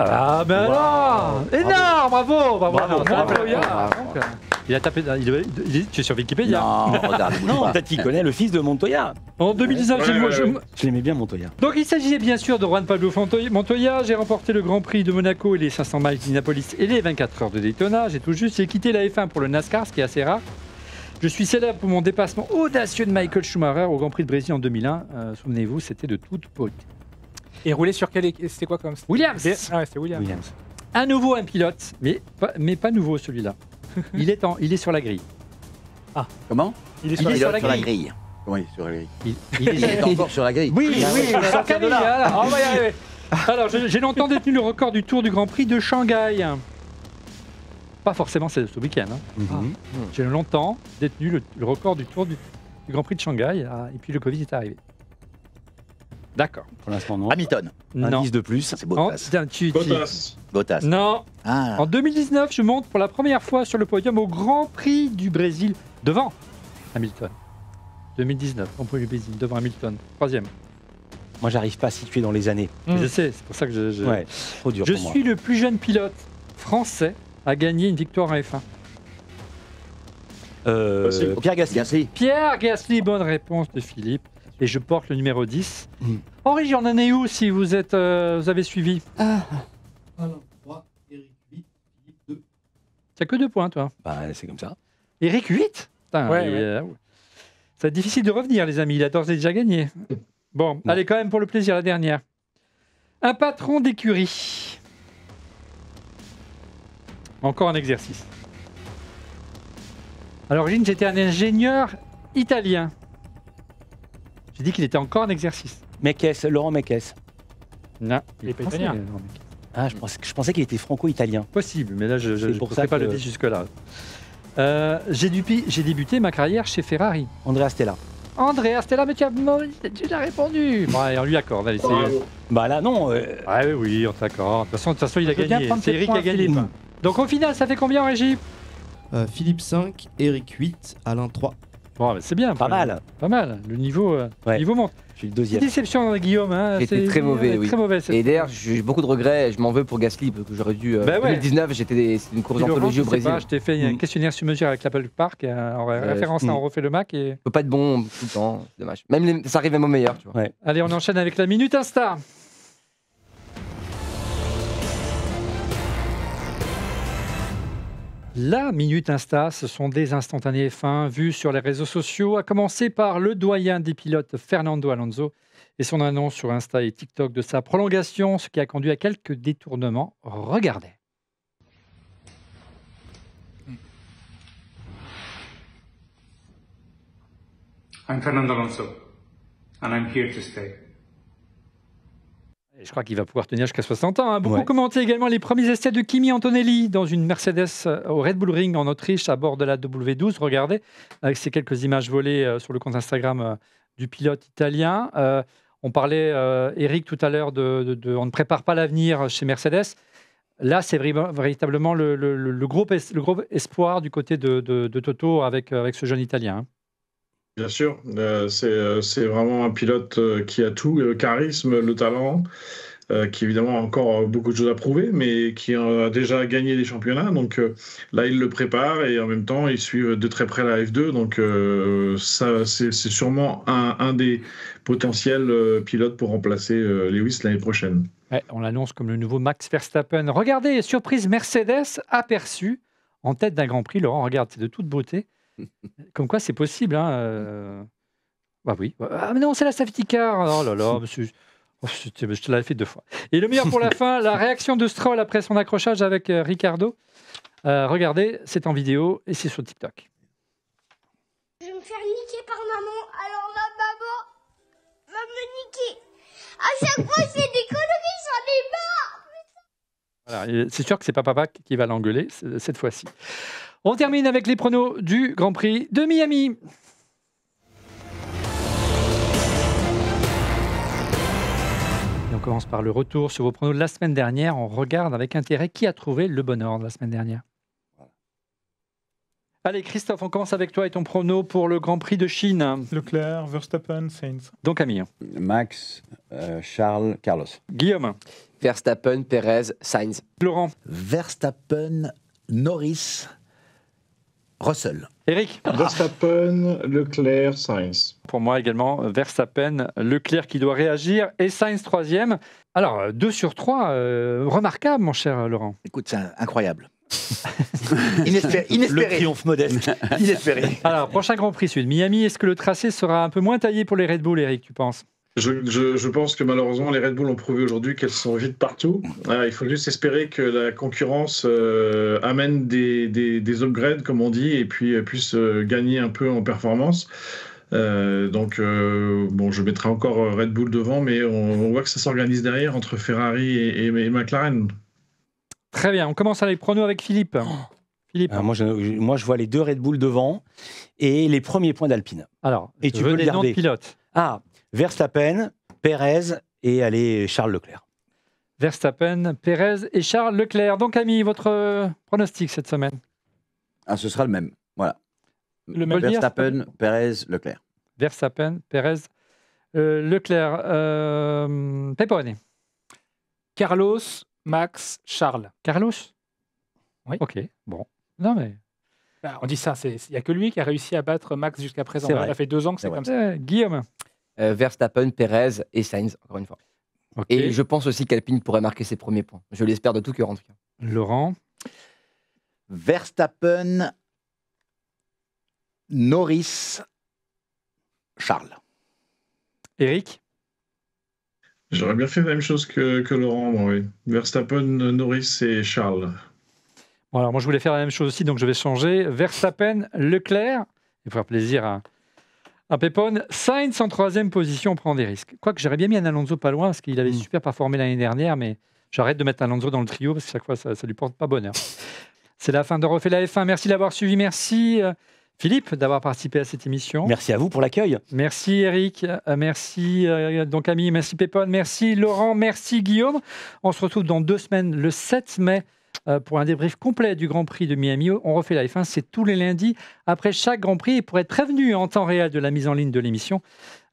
[SPEAKER 1] Ah ben alors énorme, bravo.
[SPEAKER 2] Bravo.
[SPEAKER 1] Il a tapé. Tu es sur Wikipédia.
[SPEAKER 6] Non, regarde.
[SPEAKER 2] Non, peut-être qu'il connaît le fils de Montoya.
[SPEAKER 1] En 2019,
[SPEAKER 2] Je l'aimais bien, Montoya.
[SPEAKER 1] Donc il s'agissait bien sûr de Juan Pablo Montoya. J'ai remporté le Grand Prix de Monaco et les 500 miles d'Indianapolis et les 24 heures de Daytona. J'ai tout juste. J'ai quitté la F1 pour le NASCAR, ce qui est assez rare. Je suis célèbre pour mon dépassement audacieux de Michael Schumacher au Grand Prix de Brésil en 2001. Souvenez-vous, c'était de toute beauté.
[SPEAKER 7] Et rouler sur quel... C'était quoi comme...
[SPEAKER 1] Williams.
[SPEAKER 7] Ah ouais, c'est Williams.
[SPEAKER 1] À nouveau un pilote, mais pas nouveau celui-là. Il est sur la grille.
[SPEAKER 6] Ah, comment?
[SPEAKER 4] Il est sur la grille.
[SPEAKER 6] Comment il est sur la grille?
[SPEAKER 1] Il
[SPEAKER 6] est encore sur la grille.
[SPEAKER 1] Oui, sur la grille. On va y arriver. Alors, j'ai longtemps détenu le record du Tour du Grand Prix de Shanghai. Pas forcément ce week-end. J'ai longtemps détenu le record du Tour du Grand Prix de Shanghai. Et puis le Covid est arrivé. D'accord.
[SPEAKER 2] Pour l'instant, non.
[SPEAKER 4] Hamilton.
[SPEAKER 2] Un 10 de plus.
[SPEAKER 4] C'est Bottas.
[SPEAKER 3] Bottas.
[SPEAKER 1] Non.
[SPEAKER 4] Ah.
[SPEAKER 1] En 2019, je monte pour la première fois sur le podium au Grand Prix du Brésil devant Hamilton. 2019, Grand Prix du Brésil devant Hamilton. Troisième.
[SPEAKER 2] Moi, j'arrive pas à situer dans les années.
[SPEAKER 1] Je sais, c'est pour ça que je...
[SPEAKER 2] Ouais, trop dur
[SPEAKER 1] Je
[SPEAKER 2] pour moi.
[SPEAKER 1] suis le plus jeune pilote français à gagner une victoire en F1.
[SPEAKER 2] Pierre Gasly.
[SPEAKER 1] Pierre Gasly, bonne réponse de Philippe. Et je porte le numéro 10. Henri, j'en en ai où si vous avez suivi?
[SPEAKER 8] Alain 3, Eric 8, Philippe 2.
[SPEAKER 1] T'as que 2 points, toi.
[SPEAKER 2] Bah, c'est comme ça.
[SPEAKER 1] Eric 8 Putain,
[SPEAKER 7] Ouais.
[SPEAKER 1] c'est difficile de revenir, les amis. Il a d'ores et déjà gagné. Bon, allez, quand même pour le plaisir, la dernière. Un patron d'écurie. Encore un exercice. À l'origine, j'étais un ingénieur italien. J'ai dit qu'il était encore en exercice.
[SPEAKER 2] Laurent Mekies.
[SPEAKER 1] Non,
[SPEAKER 7] il est pas
[SPEAKER 1] français,
[SPEAKER 7] italien.
[SPEAKER 1] Laurent Mekies.
[SPEAKER 2] Ah, je pensais qu'il était franco-italien.
[SPEAKER 1] Possible, mais là, je ne
[SPEAKER 2] pour
[SPEAKER 1] pourrais
[SPEAKER 2] ça
[SPEAKER 1] pas
[SPEAKER 2] que-
[SPEAKER 1] le dire jusque-là. J'ai débuté ma carrière chez Ferrari.
[SPEAKER 2] Andrea Stella.
[SPEAKER 1] Andrea Stella, mais tu l'as répondu. Bon, allez, on lui accorde. Allez,
[SPEAKER 2] Bah là, non.
[SPEAKER 1] Ah oui, on t'accorde. De toute façon, il a
[SPEAKER 7] Je veux bien
[SPEAKER 1] gagné.
[SPEAKER 7] prendre
[SPEAKER 1] C'est
[SPEAKER 7] tes
[SPEAKER 1] Eric qui
[SPEAKER 7] points,
[SPEAKER 1] a gagné.
[SPEAKER 7] Philippe.
[SPEAKER 1] Donc au final, ça fait combien en régie?
[SPEAKER 8] Philippe 5, Eric 8, Alain 3.
[SPEAKER 1] Bon, bah, c'est bien.
[SPEAKER 2] Pas mal.
[SPEAKER 1] Pas mal. Le niveau,
[SPEAKER 2] Ouais.
[SPEAKER 1] niveau monte.
[SPEAKER 2] Je suis le
[SPEAKER 1] C'est
[SPEAKER 2] deuxième.
[SPEAKER 1] déception, Guillaume. Hein.
[SPEAKER 5] J'étais
[SPEAKER 1] C'est-
[SPEAKER 5] très mauvais, oui.
[SPEAKER 1] Très mauvais.
[SPEAKER 5] Et d'ailleurs, j'ai beaucoup de regrets. Je m'en veux pour Gasly parce que j'aurais dû.
[SPEAKER 1] Bah ouais.
[SPEAKER 5] 2019, c'était une course
[SPEAKER 1] Puis, Laurent,
[SPEAKER 5] d'anthologie au
[SPEAKER 1] je sais
[SPEAKER 5] Brésil.
[SPEAKER 1] pas, je t'ai fait un questionnaire sur mesure avec l'Apple Park. En référence à On refait le Mac. Et...
[SPEAKER 5] Je peux pas être bon tout le temps, c'est dommage. Même ça arrive même au meilleur, tu vois.
[SPEAKER 2] Ouais.
[SPEAKER 1] Allez, on enchaîne avec la Minute Insta. La Minute Insta, ce sont des instantanés F1 vus sur les réseaux sociaux, à commencer par le doyen des pilotes Fernando Alonso et son annonce sur Insta et TikTok de sa prolongation, ce qui a conduit à quelques détournements. Regardez.
[SPEAKER 9] I'm Fernando Alonso, and I'm here to stay.
[SPEAKER 1] Et je crois qu'il va pouvoir tenir jusqu'à 60 ans. Hein. Beaucoup
[SPEAKER 2] Ouais.
[SPEAKER 1] commenté également les premiers essais de Kimi Antonelli dans une Mercedes au Red Bull Ring en Autriche à bord de la W12. Regardez, avec ces quelques images volées sur le compte Instagram du pilote italien. On parlait, Eric, tout à l'heure, on ne prépare pas l'avenir chez Mercedes. Là, c'est véritablement le gros espoir du côté de Toto avec ce jeune Italien. Hein.
[SPEAKER 3] Bien sûr, c'est vraiment un pilote qui a tout, le charisme, le talent, qui évidemment a encore beaucoup de choses à prouver, mais qui a déjà gagné des championnats. Donc là, il le prépare et en même temps, ils suivent de très près la F2. Donc ça, c'est sûrement un des potentiels pilotes pour remplacer Lewis l'année prochaine.
[SPEAKER 1] Ouais, on l'annonce comme le nouveau Max Verstappen. Regardez, surprise, Mercedes aperçu en tête d'un Grand Prix. Laurent, regarde, c'est de toute beauté. Comme quoi, c'est possible. Hein, Bah oui. Ah, mais non, c'est la safety car. Oh là là, monsieur. Je te l'avais fait 2 fois. Et le meilleur pour la fin, la réaction de Stroll après son accrochage avec Ricardo. Regardez, c'est en vidéo et c'est sur TikTok.
[SPEAKER 10] Je vais me faire niquer par maman, alors ma maman va me niquer. À chaque fois, je fais des conneries, j'en ai marre.
[SPEAKER 1] Voilà, et c'est sûr que c'est pas papa qui va l'engueuler cette fois-ci. On termine avec les pronos du Grand Prix de Miami. Et on commence par le retour sur vos pronos de la semaine dernière. On regarde avec intérêt qui a trouvé le bon ordre la semaine dernière. Allez, Christophe, on commence avec toi et ton prono pour le Grand Prix de Chine.
[SPEAKER 11] Leclerc, Verstappen, Sainz.
[SPEAKER 1] Donc, Camille.
[SPEAKER 6] Max, Charles, Carlos.
[SPEAKER 1] Guillaume.
[SPEAKER 5] Verstappen, Perez, Sainz.
[SPEAKER 1] Laurent.
[SPEAKER 4] Verstappen, Norris, Russell.
[SPEAKER 1] Eric.
[SPEAKER 3] Verstappen, Leclerc, Sainz.
[SPEAKER 1] Pour moi également, Verstappen, Leclerc qui doit réagir et Sainz 3e. Alors, 2 sur 3, remarquable, mon cher Laurent.
[SPEAKER 4] Écoute, c'est incroyable. Inespéré.
[SPEAKER 2] Le triomphe modeste.
[SPEAKER 4] Inespéré.
[SPEAKER 1] Alors, prochain Grand Prix Sud, Miami, est-ce que le tracé sera un peu moins taillé pour les Red Bull, Eric, tu penses ?
[SPEAKER 3] Je pense que malheureusement, les Red Bull ont prouvé aujourd'hui qu'elles sont vides partout. Il faut juste espérer que la concurrence amène des upgrades, comme on dit, et puis puisse gagner un peu en performance. Je mettrai encore Red Bull devant, mais on voit que ça s'organise derrière entre Ferrari et McLaren.
[SPEAKER 1] Très bien, on commence avec pronos avec Philippe. Philippe.
[SPEAKER 2] Moi, je vois les 2 Red Bull devant et les premiers points d'Alpine.
[SPEAKER 1] Alors,
[SPEAKER 2] et tu veux
[SPEAKER 1] des noms de pilotes.
[SPEAKER 2] Verstappen, Perez et allez, Charles Leclerc.
[SPEAKER 1] Verstappen, Perez et Charles Leclerc. Donc, Ami, votre pronostic cette semaine ?
[SPEAKER 6] Ce sera le même. Voilà.
[SPEAKER 1] Le même
[SPEAKER 6] Verstappen, Perez, Leclerc.
[SPEAKER 1] Verstappen, Perez, Leclerc. Pepone.
[SPEAKER 7] Carlos, Max, Charles.
[SPEAKER 1] Carlos ?
[SPEAKER 7] Oui.
[SPEAKER 1] Ok, bon. Non, mais.
[SPEAKER 7] On dit ça, il n'y a que lui qui a réussi à battre Max jusqu'à présent. Ça fait 2 ans que c'est comme ça.
[SPEAKER 1] Guillaume.
[SPEAKER 5] Verstappen, Perez et Sainz, encore une fois.
[SPEAKER 1] Okay.
[SPEAKER 5] Et je pense aussi qu'Alpine pourrait marquer ses premiers points. Je l'espère de tout cœur, en tout cas.
[SPEAKER 1] Laurent.
[SPEAKER 4] Verstappen, Norris, Charles.
[SPEAKER 1] Eric.
[SPEAKER 3] J'aurais bien fait la même chose que Laurent, moi, oui. Verstappen, Norris et Charles.
[SPEAKER 1] Bon, alors moi je voulais faire la même chose aussi, donc je vais changer. Verstappen, Leclerc, il faut faire plaisir à Pépone. Sainz en 3e position, on prend des risques. Quoique j'aurais bien mis un Alonso pas loin, parce qu'il avait super performé l'année dernière, mais j'arrête de mettre Alonso dans le trio, parce que chaque fois ça lui porte pas bonheur. C'est la fin de Refait la F1. Merci d'avoir suivi, merci Philippe d'avoir participé à cette émission.
[SPEAKER 2] Merci à vous pour l'accueil.
[SPEAKER 1] Merci Eric, merci donc Ami, merci Pépone, merci Laurent, merci Guillaume. On se retrouve dans 2 semaines, le 7 mai, pour un débrief complet du Grand Prix de Miami. On refait la F1, c'est tous les lundis après chaque Grand Prix. Et pour être prévenu en temps réel de la mise en ligne de l'émission,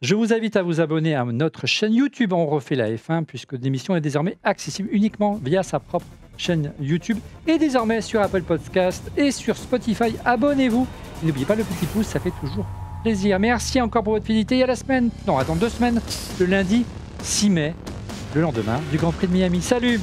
[SPEAKER 1] je vous invite à vous abonner à notre chaîne YouTube On refait la F1, puisque l'émission est désormais accessible uniquement via sa propre chaîne YouTube et désormais sur Apple Podcast et sur Spotify. Abonnez-vous. Et n'oubliez pas le petit pouce, ça fait toujours plaisir. Merci encore pour votre fidélité. Et à la semaine, non, attends 2 semaines, le lundi 6 mai, le lendemain du Grand Prix de Miami. Salut!